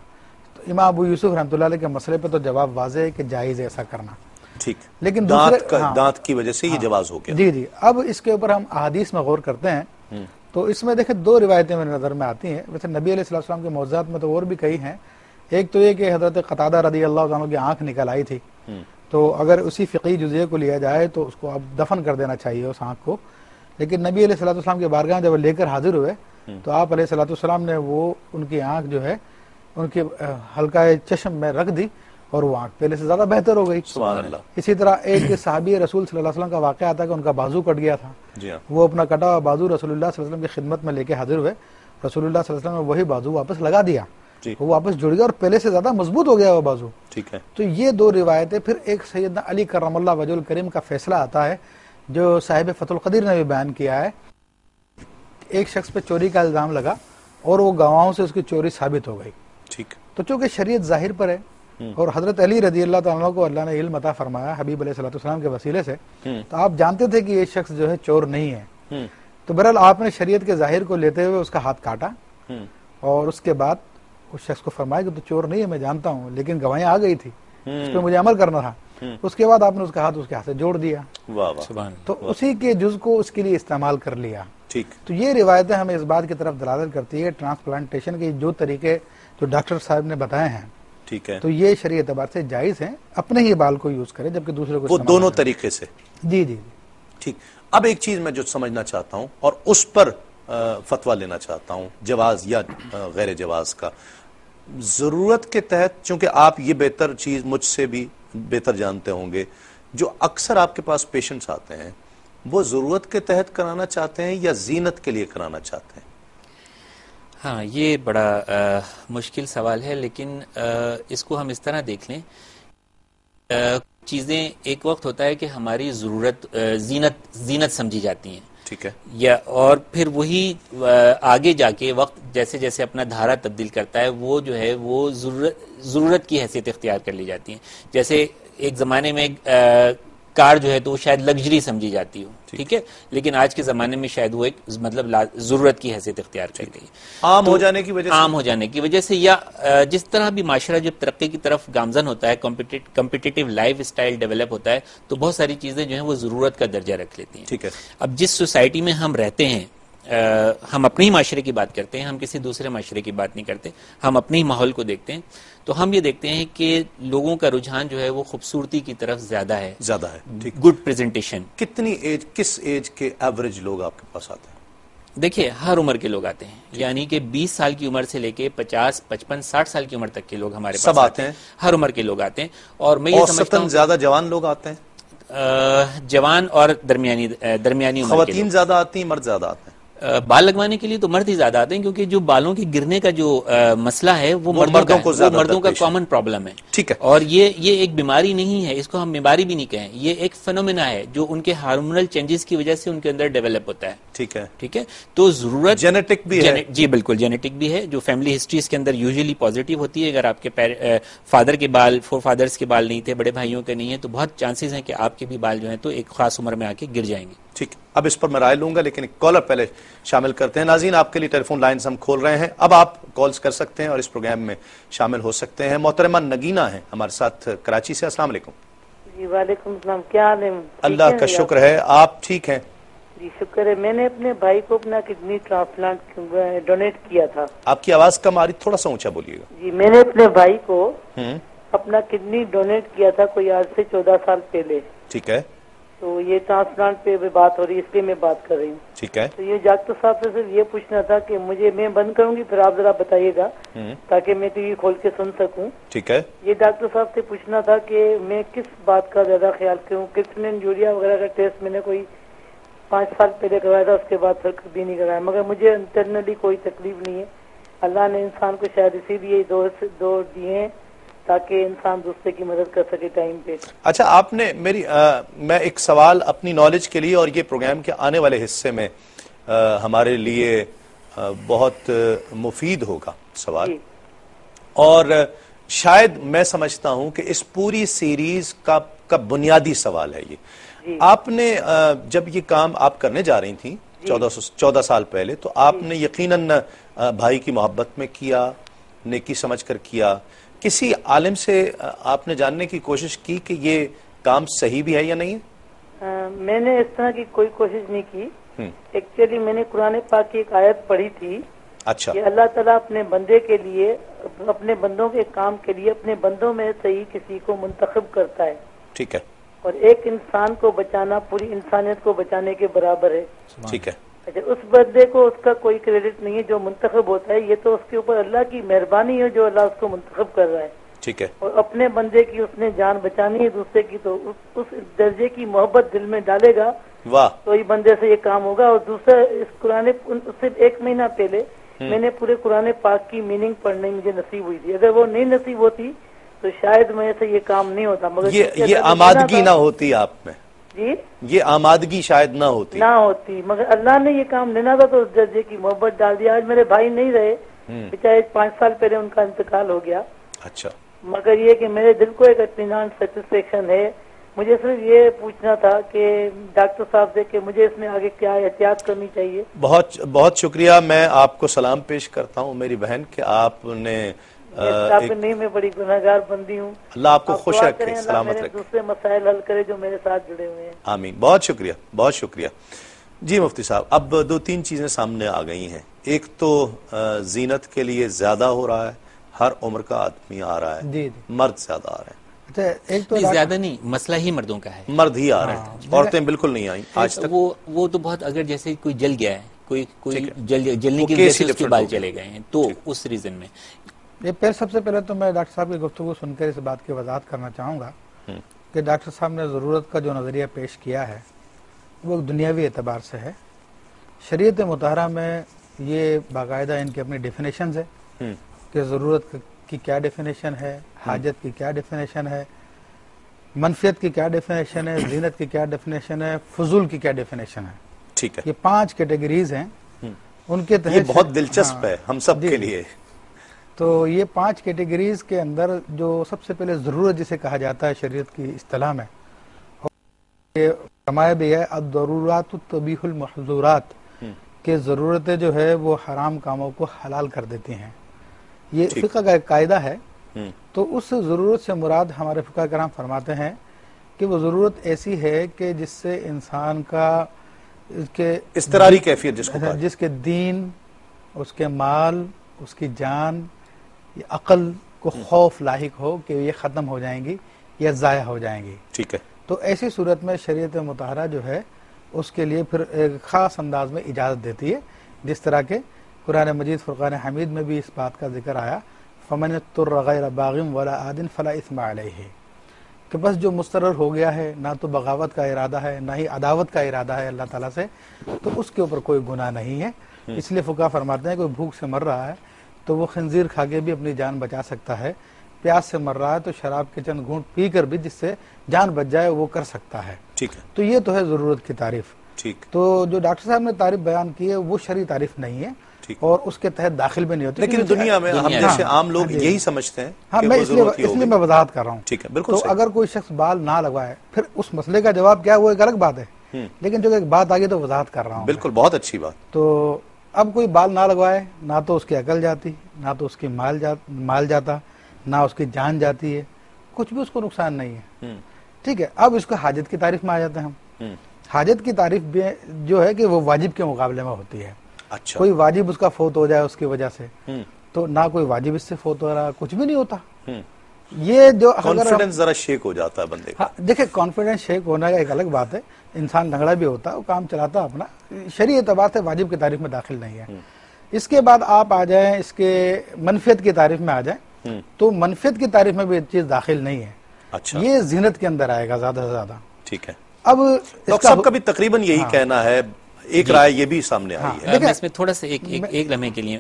تو امام ابو یوسف رحمۃ اللہ علیہ کے مسئلے پہ تو جواب واضح ہے کہ جائز ہے ایسا کرنا۔ ٹھیک، لیکن دانت کی وجہ سے یہ جواز ہو گیا۔ جی جی، اب اس کے اوپر ہم احادیث میں غور کرتے ہیں تو اس میں دیکھیں دو روایتیں میرے نظر میں آتی ہیں، ویسے نبی علیہ السلام کے معجزات میں تو اور بھی کئی ہیں۔ ایک تو یہ کہ حضرت قتادہ رضی اللہ عنہ کی آنکھ نکل آئی تھی، تو اگر اسی فقہی جزئیے کو لیا جائے تو اس کو اب دفن کر دینا چاہیے اس آنکھ کو، لیکن نبی علیہ السلام کے بارگاہ جب لے کر حاضر ہوئے تو آپ علیہ السلام نے وہ ان کی آنکھ جو ہے ان کے حلقہ چشم میں رکھ دی اور وہ آنکھ پہلے سے زیادہ بہتر ہو گئی۔ سبحان اللہ۔ اسی طرح ایک صحابی رسول صلی اللہ علیہ وسلم کا واقعہ آتا ہے کہ ان کا بازو کٹ گیا تھا، جی ہاں، وہ اپنا کٹا ہوا بازو رسول اللہ صلی اللہ علیہ وسلم کی خدمت میں لے کے حاضر ہوئے، رسول اللہ صلی اللہ علیہ وسلم نے وہی بازو واپس لگا دیا، جی، وہ واپس جڑ گیا اور پہلے سے زیادہ مضبوط ہو گیا وہ بازو۔ ٹھیک ہے، تو یہ دو روایتیں، پھر ایک سیدنا علی کرم اللہ وجہ الکریم کا فیصلہ آتا ہے جو صاحب فتح القدیر نے بھی بیان کیا ہے، ایک شخص پہ چوری کا الزام لگا اور وہ گواہوں سے اس کی چوری ثابت ہو گئی، ٹھیک، تو چونکہ شریعت ظاہر پر ہے اور حضرت علی رضی اللہ تعالیٰ عنہ کو اللہ نے علم عطا فرمایا حبیب علیہ السلام کے وسیلے سے، تو آپ جانتے تھے کہ یہ شخص جو ہے چور نہیں ہے، تو بہرحال آپ نے شریعت کے ظاہر کو لیتے ہوئے اس کا ہاتھ کاٹا اور اس کے بعد اس شخص کو فرمایا کہ تو چور نہیں ہے، میں جانتا ہوں، لیکن گواہیاں آ گئی تھی، اس پہ مجھے عمل کرنا تھا۔ اس کے بعد آپ نے اس کا ہاتھ اس کے ہاتھ سے جوڑ دیا، واہ واہ، سبحان اللہ۔ تو اسی کے جز کو اس کے لیے استعمال کر لیا۔ ٹھیک، تو یہ روایتیں ہمیں اس بات کی طرف دلالت کرتی ہے ٹرانسپلانٹیشن کے جو طریقے جو ڈاکٹر صاحب نے بتائے ہیں، ٹھیک ہے، تو یہ شرعی اعتبار سے جائز ہیں، اپنے ہی بال کو یوز کریں جبکہ دوسرے کو وہ استعمال دونوں نہ طریقے سے۔ کریں۔ جی جی جی، ٹھیک، اب ایک چیز میں جو سمجھنا چاہتا ہوں اور اس پر فتویٰ لینا چاہتا ہوں، جواز یا غیر جواز کا، ضرورت کے تحت، چونکہ آپ یہ بہتر چیز مجھ سے بھی بہتر جانتے ہوں گے، جو اکثر آپ کے پاس پیشنٹس آتے ہیں وہ ضرورت کے تحت کرانا چاہتے ہیں یا زینت کے لیے کرانا چاہتے ہیں؟ ہاں، یہ بڑا مشکل سوال ہے، لیکن اس کو ہم اس طرح دیکھ لیں، چیزیں ایک وقت ہوتا ہے کہ ہماری ضرورت زینت سمجھی جاتی ہیں، ٹھیک ہے، یا اور پھر وہی آگے جا کے وقت جیسے جیسے اپنا دھارا تبدیل کرتا ہے وہ جو ہے وہ ضرورت کی حیثیت اختیار کر لی جاتی ہیں۔ جیسے ایک زمانے میں کار جو ہے تو وہ شاید لگژری سمجھی جاتی ہو، ٹھیک ہے، لیکن آج کے زمانے میں شاید وہ ایک مطلب ضرورت کی حیثیت اختیار کر گئی، عام ہو جانے کی وجہ سے، عام ہو جانے کی وجہ سے، یا جس طرح بھی معاشرہ جب ترقی کی طرف گامزن ہوتا ہے، کمپٹیٹیو لائف اسٹائل ڈیولپ ہوتا ہے، تو بہت ساری چیزیں جو ہیں وہ ضرورت کا درجہ رکھ لیتی ہیں. ٹھیک ہے. اب جس سوسائٹی میں ہم رہتے ہیں، ہم اپنے ہی معاشرے کی بات کرتے ہیں، ہم کسی دوسرے معاشرے کی بات نہیں کرتے، ہم اپنے ہی ماحول کو دیکھتے ہیں، تو ہم یہ دیکھتے ہیں کہ لوگوں کا رجحان جو ہے وہ خوبصورتی کی طرف زیادہ ہے، گڈ پریزنٹیشن. کتنی ایج، کس ایج کے ایوریج لوگ آپ کے پاس آتے ہیں؟ دیکھیے ہر عمر کے لوگ آتے ہیں، یعنی کہ 20 سال کی عمر سے لے کے 50، 55، 60 سال کی عمر تک کے لوگ ہمارے پاس آتے ہیں، ہر عمر کے لوگ آتے ہیں. اور میں یہ سمجھتا ہوں زیادہ جوان لوگ آتے ہیں، جوان اور درمیانی عمر کے خواتین زیادہ آتی ہیں، مرد زیادہ آتے ہیں؟ بال لگوانے کے لیے تو مرد ہی زیادہ آتے ہیں، کیونکہ جو بالوں کے گرنے کا جو مسئلہ ہے وہ مردوں کا کامن پرابلم ہے. ٹھیک ہے. اور یہ ایک بیماری نہیں ہے، اس کو ہم بیماری بھی نہیں کہیں، یہ ایک فینومینا ہے جو ان کے ہارمونل چینجز کی وجہ سے ان کے اندر ڈیولپ ہوتا ہے. ٹھیک ہے. ٹھیک ہے. تو ضرورت جینیٹک بھی ہے. جی بالکل جینیٹک بھی ہے، جو فیملی ہسٹریز کے اندر یوزلی پازیٹیو ہوتی ہے. اگر آپ کے فادر کے بال، فور فادرز کے بال نہیں تھے، بڑے بھائیوں کے نہیں ہیں، تو بہت چانسز ہیں کہ آپ کے بھی بال جو ہیں تو ایک خاص عمر میں آ کے گر جائیں گے. ٹھیک. اب اس پر میں رائے لوں گا، لیکن ایک کالر پہلے شامل کرتے ہیں. ناظرین، آپ کے لیے ٹیلی فون لائنز ہم کھول رہے ہیں، اب آپ کالز کر سکتے ہیں اور اس پروگرام میں شامل ہو سکتے ہیں. محترمہ نگینہ ہیں ہمارے ساتھ کراچی سے. السلام علیکم. جی وعلیکم السلام، کیا حال ہے؟ اللہ کا شکر ہے، آپ ٹھیک ہیں؟ جی شکر ہے. میں نے اپنے بھائی کو اپنا کڈنی ٹرانسپلانٹ ڈونیٹ کیا تھا. آپ کی آواز کم آ رہی، تھوڑا سا اونچا بولیے گا. جی میں نے اپنے بھائی کو اپنا کڈنی ڈونیٹ کیا تھا کوئی آج سے 14 سال پہلے. ٹھیک ہے. تو یہ ٹرانسپلانٹ پہ بات ہو رہی ہے، اس لیے میں بات کر رہی ہوں. ٹھیک ہے. تو یہ ڈاکٹر صاحب سے صرف یہ پوچھنا تھا کہ میں بند کروں گی، پھر آپ ذرا بتائیے گا تاکہ میں ٹی وی کھول کے سن سکوں. ٹھیک ہے. یہ ڈاکٹر صاحب سے پوچھنا تھا کہ میں کس بات کا زیادہ خیال کروں. کرسٹلین یوریا وغیرہ کا ٹیسٹ میں نے کوئی 5 سال پہلے کروایا تھا، اس کے بعد پھر کبھی نہیں کروایا، مگر مجھے انٹرنلی کوئی تکلیف نہیں ہے. اللہ نے انسان کو شاید اسی لیے دو دیے ہیں تاکہ انسان دوسرے کی مدد کر سکے ٹائم پہ. اچھا، آپ نے میں ایک سوال اپنی نالج کے لیے، اور یہ پروگرام کے آنے والے حصے میں ہمارے لیے بہت مفید ہوگا سوال، جی. اور شاید میں سمجھتا ہوں کہ اس پوری سیریز کا بنیادی سوال ہے یہ. جی. آپ نے جب یہ کام آپ کرنے جا رہی تھیں 14 سال پہلے، تو آپ نے یقیناً بھائی کی محبت میں کیا، نیکی سمجھ کر کیا. کسی عالم سے آپ نے جاننے کی کوشش کی کہ یہ کام صحیح بھی ہے یا نہیں ہے؟ میں نے اس طرح کی کوئی کوشش نہیں کی. ایکچولی میں نے قرآن پاک کی ایک آیت پڑھی تھی. اچھا. کہ اللہ تعالیٰ اپنے بندے کے لیے، اپنے بندوں کے کام کے لیے اپنے بندوں میں سے ہی کسی کو منتخب کرتا ہے. ٹھیک ہے. اور ایک انسان کو بچانا پوری انسانیت کو بچانے کے برابر ہے. ٹھیک ہے. اچھا، اس بندے کو اس کا کوئی کریڈٹ نہیں ہے جو منتخب ہوتا ہے، یہ تو اس کے اوپر اللہ کی مہربانی ہے جو اللہ اس کو منتخب کر رہا ہے. ٹھیک ہے. اور اپنے بندے کی اس نے جان بچانی ہے دوسرے کی، تو اس درجے کی محبت دل میں ڈالے گا. واہ. تو یہ بندے سے یہ کام ہوگا. اور دوسرا، اس قرآن صرف 1 مہینہ پہلے میں نے پورے قرآن پاک کی میننگ پڑھنے مجھے نصیب ہوئی تھی. اگر وہ نہیں نصیب ہوتی تو شاید میں سے یہ کام نہیں ہوتا. مگر یہ آمادگی نہ ہوتی آپ میں. جی، یہ آمادگی شاید نہ ہوتی، مگر اللہ نے یہ کام لینا تھا تو اس درجے کی محبت ڈال دیا. آج میرے بھائی نہیں رہے، بیچارے 5 سال پہلے ان کا انتقال ہو گیا. اچھا. مگر یہ کہ میرے دل کو ایک اطمینان، سیٹسفیکشن ہے. مجھے صرف یہ پوچھنا تھا کہ ڈاکٹر صاحب سے کہ مجھے اس میں آگے کیا احتیاط کرنی چاہیے. بہت بہت شکریہ. میں آپ کو سلام پیش کرتا ہوں میری بہن کہ آپ نے نہیں، میں بڑی گناہگار بندی ہوں. اللہ آپ کو خوش رکھے، سلامت رکھے، دوسرے مسائل حل کرے جو میرے ساتھ جڑے ہوئے ہیں. آمین. بہت شکریہ، بہت شکریہ. جی مفتی صاحب، اب 2-3 چیزیں سامنے آ گئی ہیں. ایک تو زینت کے لیے زیادہ ہو رہا ہے، ہر عمر کا آدمی آ رہا ہے. مرد زیادہ آ رہے ہیں. اچھا، ایک تو زیادہ نہیں، مسئلہ ہی مردوں کا ہے. مرد ہی آ رہے ہیں، عورتیں بالکل نہیں آئیں آج تک. وہ تو بہت، اگر جیسے کوئی جل گیا ہے، کوئی جلنے کی وجہ سے اس کے بال چلے گئے ہیں، تو اس ریزن میں یہ سب سے پہلے تو میں ڈاکٹر صاحب کی گفتگو سن کر اس بات کی وضاحت کرنا چاہوں گا کہ ڈاکٹر صاحب نے ضرورت کا جو نظریہ پیش کیا ہے وہ دنیاوی اعتبار سے ہے. شریعت مطہرہ میں یہ باقاعدہ ان کی اپنی ڈیفینیشنز ہے کہ ضرورت کی کیا ڈیفینیشن ہے، حاجت کی کیا ڈیفینیشن ہے، منفیت کی کیا ڈیفینیشن ہے، زینت کی کیا ڈیفینیشن ہے، فضول کی کیا ڈیفینیشن ہے. ٹھیک ہے. یہ 5 کیٹیگریز ہیں. ان کے تحت یہ بہت دلچسپ ہے ہم سب کے لیے. تو یہ 5 کیٹیگریز کے اندر جو سب سے پہلے ضرورت جسے کہا جاتا ہے شریعت کی اصطلاح میں، کہ فرمایا بھی ہے الضرورات تبیح المحظورات، کہ ضرورتیں جو ہے وہ حرام کاموں کو حلال کر دیتی ہیں. یہ فقہ کا ایک قاعدہ ہے. تو اس ضرورت سے مراد ہمارے فقہ کرام فرماتے ہیں کہ وہ ضرورت ایسی ہے کہ جس سے انسان کا اضطراری کیفیت جس کے دین، اس کے مال، اس کی جان، عقل کو خوف لاحق ہو کہ یہ ختم ہو جائیں گی یا ضائع ہو جائیں گی. ٹھیک ہے. تو ایسی صورت میں شریعت مطہرہ جو ہے اس کے لیے پھر ایک خاص انداز میں اجازت دیتی ہے، جس طرح کہ قرآن مجید فرقان حمید میں بھی اس بات کا ذکر آیا فَمَنِ اضْطُرَّ غَيْرَ بَاغٍ وَلَا عَادٍ فَلَا إِثْمَ عَلَيْهِ، کہ بس جو مستقر ہو گیا ہے، نہ تو بغاوت کا ارادہ ہے نہ ہی عداوت کا ارادہ ہے اللہ تعالیٰ سے، تو اس کے اوپر کوئی گناہ نہیں ہے. اس لیے فقہ فرماتے ہیں کوئی بھوک سے مر رہا ہے تو وہ خنزیر کھا کے بھی اپنی جان بچا سکتا ہے، پیاس سے مر رہا ہے تو شراب کے چند گھونٹ پی کر بھی جس سے جان بچ جائے وہ کر سکتا ہے. ٹھیک ہے. تو یہ تو ہے ضرورت کی تعریف. ٹھیک. تو جو ڈاکٹر صاحب نے تعریف بیان کی ہے وہ شرعی تعریف نہیں ہے اور اس کے تحت داخل بھی نہیں ہوتی. لیکن دنیا میں ہم جیسے عام لوگ یہی سمجھتے ہیں. ہاں، میں اس لیے میں وضاحت کر رہا ہوں. ٹھیک ہے، بالکل. تو اگر کوئی شخص بال نہ لگوائے پھر اس مسئلے کا جواب کیا ہے وہ ایک الگ بات ہے، لیکن جو ایک بات آگے تو وضاحت کر رہا ہوں. بالکل، بہت اچھی بات. تو اب کوئی بال نہ لگوائے، نہ تو اس کی عقل جاتی، نہ تو اس کی مال جاتا، نہ اس کی جان جاتی ہے، کچھ بھی اس کو نقصان نہیں ہے. ٹھیک ہے. اب اس کو حاجت کی تعریف میں آ جاتے ہیں ہم. حاجت کی تعریف بھی جو ہے کہ وہ واجب کے مقابلے میں ہوتی ہے. اچھا. کوئی واجب اس کا فوت ہو جائے اس کی وجہ سے تو نہ کوئی واجب اس سے فوت ہو رہا، کچھ بھی نہیں ہوتا. یہ جو کانفیڈنس ذرا شیک ہو جاتا ہے بندے کا. دیکھیں کانفیڈنس شیک ہونا ایک الگ بات ہے، انسان لنگڑا بھی ہوتا ہے، وہ کام چلاتا اپنا، شرعی اعتبار سے واجب کی تعریف میں داخل نہیں ہے. اس کے بعد آپ آ جائیں اس کے منفیت کی تعریف میں آ جائیں تو منفیت کی تعریف میں بھی ایک چیز داخل نہیں ہے. اچھا. یہ زینت کے اندر آئے گا زیادہ سے زیادہ. ٹھیک ہے. اب ڈاکٹر صاحب کا بھی تقریباً یہی کہنا ہے، ایک رائے یہ بھی سامنے آئی ہے. میں اس میں تھوڑا سا ایک لمحے کے لیے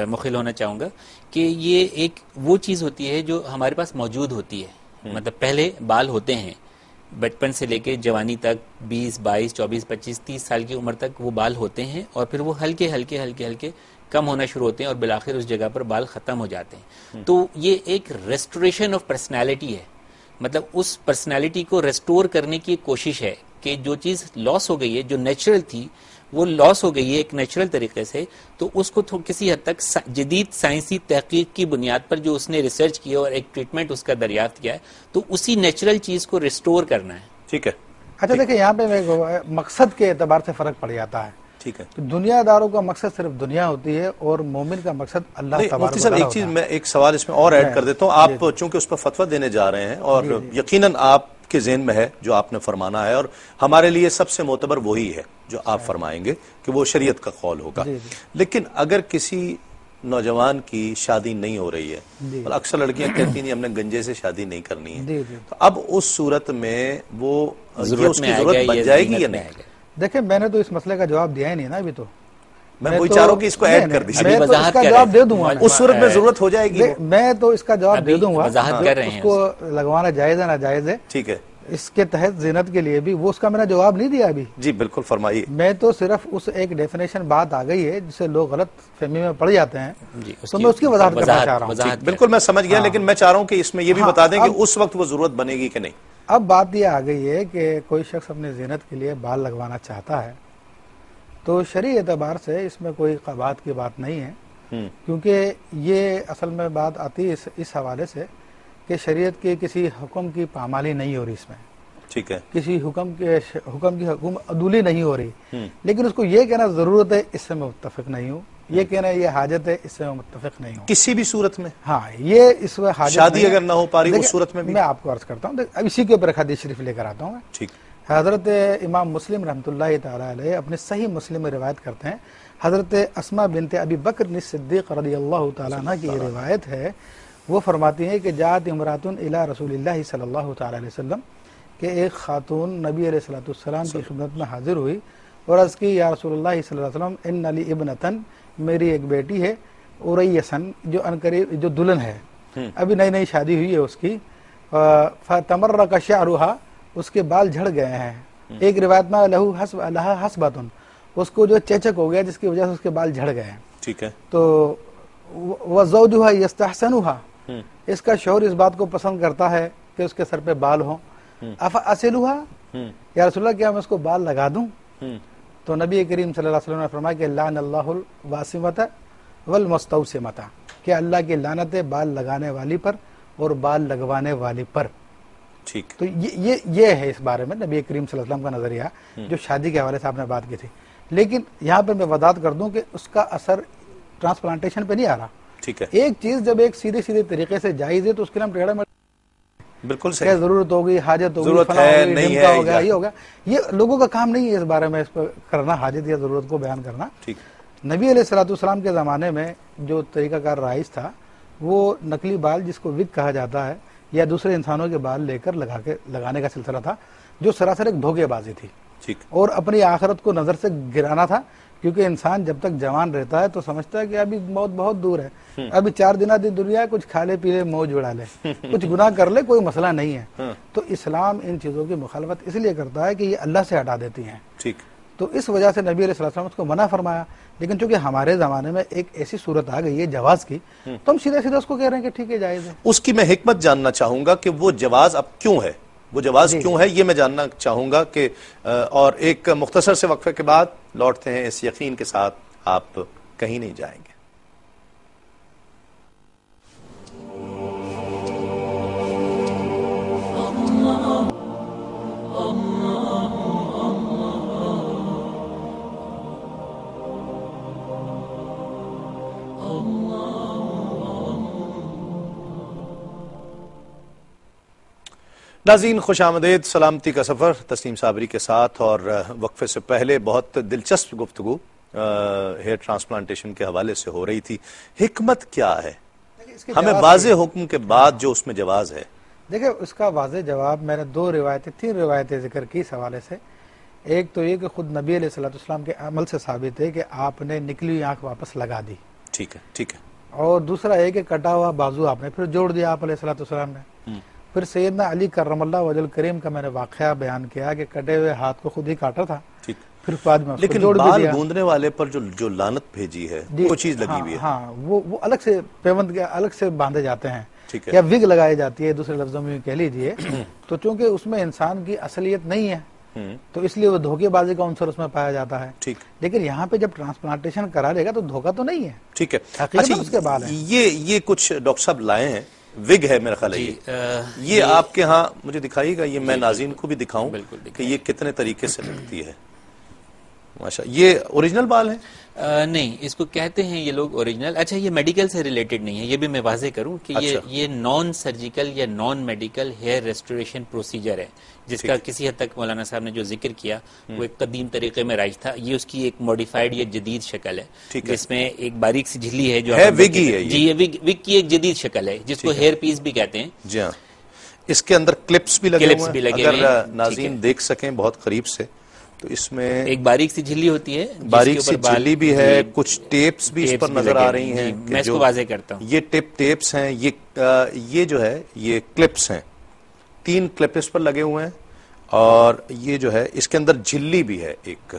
مخل ہونا چاہوں گا کہ یہ ایک وہ چیز ہوتی ہے جو ہمارے پاس موجود ہوتی ہے. مطلب پہلے بال ہوتے ہیں بچپن سے لے کے جوانی تک، 20 22 24 25 30 سال کی عمر تک وہ بال ہوتے ہیں اور پھر وہ ہلکے ہلکے ہلکے ہلکے کم ہونا شروع ہوتے ہیں اور بالآخر اس جگہ پر بال ختم ہو جاتے ہیں. تو یہ ایک ریسٹوریشن آف پرسنالٹی ہے. مطلب اس پرسنالٹی کو ریسٹور کرنے کی کوشش ہے کہ جو چیز لاس ہو گئی ہے، جو نیچرل تھی وہ لاس ہو گئی ہے ایک نیچرل طریقے سے، تو اس کو کسی حد تک جدید سائنسی تحقیق کی بنیاد پر جو اس نے ریسرچ کیا اور ایک ٹریٹمنٹ اس کا دریافت کیا ہے تو اسی نیچرل چیز کو ریسٹور کرنا ہے. ٹھیک ہے. اچھا دیکھیں یہاں پہ مقصد کے اعتبار سے فرق پڑ جاتا ہے. ٹھیک ہے. دنیا داروں کا مقصد صرف دنیا ہوتی ہے اور مومن کا مقصد اللہ تبارک و تعالی ہوتا ہے. ایک چیز میں ایک سوال اس میں اور ایڈ کر دیتا ہوں. آپ چونکہ اس پر فتویٰ دینے جا رہے ہیں اور یقیناً آپ کے ذہن میں ہے جو آپ نے فرمانا ہے اور ہمارے لیے سب سے معتبر وہی ہے جو آپ فرمائیں گے کہ وہ شریعت کا قول ہوگا. لیکن اگر کسی نوجوان کی شادی نہیں ہو رہی ہے اور اکثر لڑکیاں کہتی ہیں ہم نے گنجے سے شادی نہیں کرنی ہے، تو اب اس صورت میں وہ اس کی ضرورت بن جائے گی یا نہیں؟ دیکھیں میں نے تو اس مسئلے کا جواب دیا ہی نہیں نا ابھی. تو میں وہی چاہ رہا ہوں کہ اس کو ایڈ کر دیجیے. میں تو اس کا جواب دے دوں گا. اس صورت میں ضرورت ہو جائے گی. میں تو اس کا جواب دے دوں گا. وضاحت کر رہے ہیں اس کو لگوانا جائز ہے ناجائز ہے. ٹھیک ہے. اس کے تحت زینت کے لیے بھی وہ اس کا میں نے جواب نہیں دیا ابھی. جی بالکل فرمائیے. میں تو صرف اس ایک ڈیفینیشن بات آ گئی ہے جسے لوگ غلط فہمی میں پڑ جاتے ہیں تو میں اس کی وضاحت کرنا چاہ رہا ہوں. بالکل میں سمجھ گیا، لیکن میں چاہ رہا ہوں کہ اس میں یہ بھی بتا دیں کہ اس وقت وہ ضرورت بنے گی کہ نہیں. اب بات یہ آ گئی ہے کہ کوئی شخص اپنی زینت کے لیے بال لگوانا چاہتا ہے تو شرعی اعتبار سے اس میں کوئی قباحت کی بات نہیں ہے، کیونکہ یہ اصل میں بات آتی ہے اس حوالے سے کہ شریعت کے کسی حکم کی پامالی نہیں ہو رہی اس میں. ٹھیک ہے. کسی حکم کی عدولی نہیں ہو رہی، لیکن اس کو یہ کہنا ضرورت ہے اس سے میں متفق نہیں ہوں، یہ کہنا یہ حاجت ہے اس سے میں متفق نہیں ہوں کسی بھی صورت میں. ہاں یہ اس میں حاجت شادی اگر نہ ہو پا رہی اس صورت میں بھی. میں آپ کو عرض کرتا ہوں، اب اسی کے اوپر ایک حدیث شریف لے کر آتا ہوں. ٹھیک. حضرت امام مسلم رحمۃ اللہ تعالی علیہ اپنے صحیح مسلم میں روایت کرتے ہیں، حضرت اسماء بنت ابی بکر صدیق رضی اللہ تعالی عنہ کی یہ روایت ہے. وہ فرماتی ہیں کہ جاءت امرأۃ الی رسول اللہ صلی اللہ تعالی علیہ وسلم، کہ ایک خاتون نبی علیہ الصلوۃ والسلام کی خدمت میں حاضر ہوئی اور عرض کی یا رسول اللہ صلی اللہ علیہ وسلم ان لی ابنتن، میری ایک بیٹی ہے، اریسن جو انقریب جو دلہن ہے، ابھی نئی نئی شادی ہوئی ہے اس کی، فتمرق شعرها، اس کے بال جھڑ گئے ہیں. ایک روایت میں لہا حسبۃ، اس کو جو چیچک ہو گیا جس کی وجہ سے اس کے بال جھڑ گئے ہیں. ٹھیک ہے. تو وزوجها یستحسنها، اس کا شوہر اس بات کو پسند کرتا ہے کہ اس کے سر پہ بال ہوں. افاسلها، یا رسول اللہ کیا میں اس کو بال لگا دوں؟ تو نبی کریم صلی اللہ علیہ وسلم نے فرمایا کہ لعن اللہ الواسمۃ والمستوسمۃ، کہ اللہ کی لعنت ہے بال لگانے والی پر اور بال لگوانے والی پر. ٹھیک. تو یہ ہے اس بارے میں نبی کریم صلی اللہ علیہ وسلم کا نظریہ جو شادی کے حوالے سے آپ نے بات کی تھی. لیکن یہاں پہ میں وضاحت کر دوں کہ اس کا اثر ٹرانسپلانٹیشن پہ نہیں آ رہا. ٹھیک ہے. ایک چیز جب ایک سیدھے طریقے سے جائز ہے تو اس کے نام ٹیڑھا بالکل کیا ضرورت ہوگی، حاجت ہوگی، ضرورت ہے نہیں ہے، ہوگا یہ ہوگا، یہ لوگوں کا کام نہیں ہے اس بارے میں اس پر کرنا، حاجت یا ضرورت کو بیان کرنا. ٹھیک. نبی علیہ الصلوۃ والسلام کے زمانے میں جو طریقہ کار رائج تھا وہ نقلی بال جس کو وگ کہا جاتا ہے یا دوسرے انسانوں کے بال لے کر لگانے کا سلسلہ تھا، جو سراسر ایک دھوکے بازی تھی. ٹھیک. اور اپنی آخرت کو نظر سے گرانا تھا، کیونکہ انسان جب تک جوان رہتا ہے تو سمجھتا ہے کہ ابھی موت بہت دور ہے، ابھی 4 دن دنیا ہے، کچھ کھا لے پی لے موج اڑا لے، کچھ گناہ کر لے، کوئی مسئلہ نہیں ہے. تو اسلام ان چیزوں کی مخالفت اس لیے کرتا ہے کہ یہ اللہ سے ہٹا دیتی ہیں. ٹھیک. تو اس وجہ سے نبی علیہ السلام اس کو منع فرمایا. لیکن چونکہ ہمارے زمانے میں ایک ایسی صورت آ گئی ہے جواز کی، تو ہم سیدھے اس کو کہہ رہے ہیں کہ ٹھیک ہے جائز ہے. اس کی میں حکمت جاننا چاہوں گا کہ وہ جواز اب کیوں ہے، وہ جواز کیوں ہے، یہ میں جاننا چاہوں گا کہ اور ایک مختصر سے وقفے کے بعد لوٹتے ہیں اس یقین کے ساتھ آپ کہیں نہیں جائیں گے. ناظرین خوش آمدید. سلامتی کا سفر تسلیم صابری کے ساتھ، اور وقفے سے پہلے بہت دلچسپ گفتگو ہیئر ٹرانسپلانٹیشن کے حوالے سے ہو رہی تھی. حکمت کیا ہے ہمیں واضح حکم کے بعد جو اس میں جواز ہے؟ دیکھیں اس کا واضح جواب میں نے 3 روایتیں ذکر کی اس حوالے سے. ایک تو یہ کہ خود نبی علیہ الصلوۃ والسلام کے عمل سے ثابت ہے کہ آپ نے نکلی ہوئی آنکھ واپس لگا دی. ٹھیک ہے. ٹھیک ہے. اور دوسرا یہ کہ کٹا ہوا بازو آپ نے پھر جوڑ دیا آپ علیہ الصلوۃ والسلام نے. پھر سیدنا علی کرم اللہ وجہ الکریم کا میں نے واقعہ بیان کیا کہ کٹے ہوئے ہاتھ کو خود ہی کاٹا تھا. ٹھیک. پھر بعد میں لیکن بال گوندنے والے پر جو لعنت بھیجی ہے وہ چیز لگی ہوئی ہے. ہاں وہ الگ سے پیوند کے الگ سے باندھے جاتے ہیں ٹھیک ہے. یا وگ لگائی جاتی ہے دوسرے لفظوں میں کہہ لیجئے. تو چونکہ اس میں انسان کی اصلیت نہیں ہے تو اس لیے وہ دھوکے بازی کا عنصر اس میں پایا جاتا ہے. ٹھیک. لیکن یہاں پہ جب ٹرانسپلانٹیشن کرا لے گا تو دھوکا تو نہیں ہے. ٹھیک ہے. حقیقت اس کے بال ہیں. یہ کچھ ڈاکٹر صاحب لائے ہیں، وگ ہے میرا خیال ہے. یہ آپ کے ہاں مجھے دکھائیے گا، یہ میں ناظرین کو بھی دکھاؤں کہ یہ کتنے طریقے سے لگتی ہے. ماشاء، یہ اوریجنل بال ہیں؟ نہیں، اس کو کہتے ہیں یہ لوگ اوریجنل. اچھا، یہ میڈیکل سے ریلیٹڈ نہیں ہے، یہ بھی میں واضح کروں کہ یہ نان سرجیکل یا non medical hair restoration procedure ہے، جس کا کسی حد تک مولانا صاحب نے جو ذکر کیا وہ ایک قدیم طریقے میں رائج تھا. یہ اس کی ایک موڈیفائڈ یا جدید شکل ہے جس میں ایک باریک سی جھلی ہے جو وگ ہی ہے. جی، یہ وگ کی ایک جدید شکل ہے جس کو ہیئر پیس بھی کہتے ہیں. جی ہاں. اس کے اندر کلپس بھی لگے ہوئے ہیں، اگر ناظرین دیکھ سکیں بہت قریب سے تو اس میں ایک باریک سی جھلی ہوتی ہے، باریک سی جھلی بھی ہے، کچھ ٹیپس بھی اس پر نظر آ رہی ہیں. میں اس کو واضح کرتا ہوں. یہ ٹیپس ہیں، یہ جو ہے یہ کلپس ہیں، 3 کلپ اس پر لگے ہوئے ہیں. اور یہ جو ہے اس کے اندر جھلی بھی ہے ایک،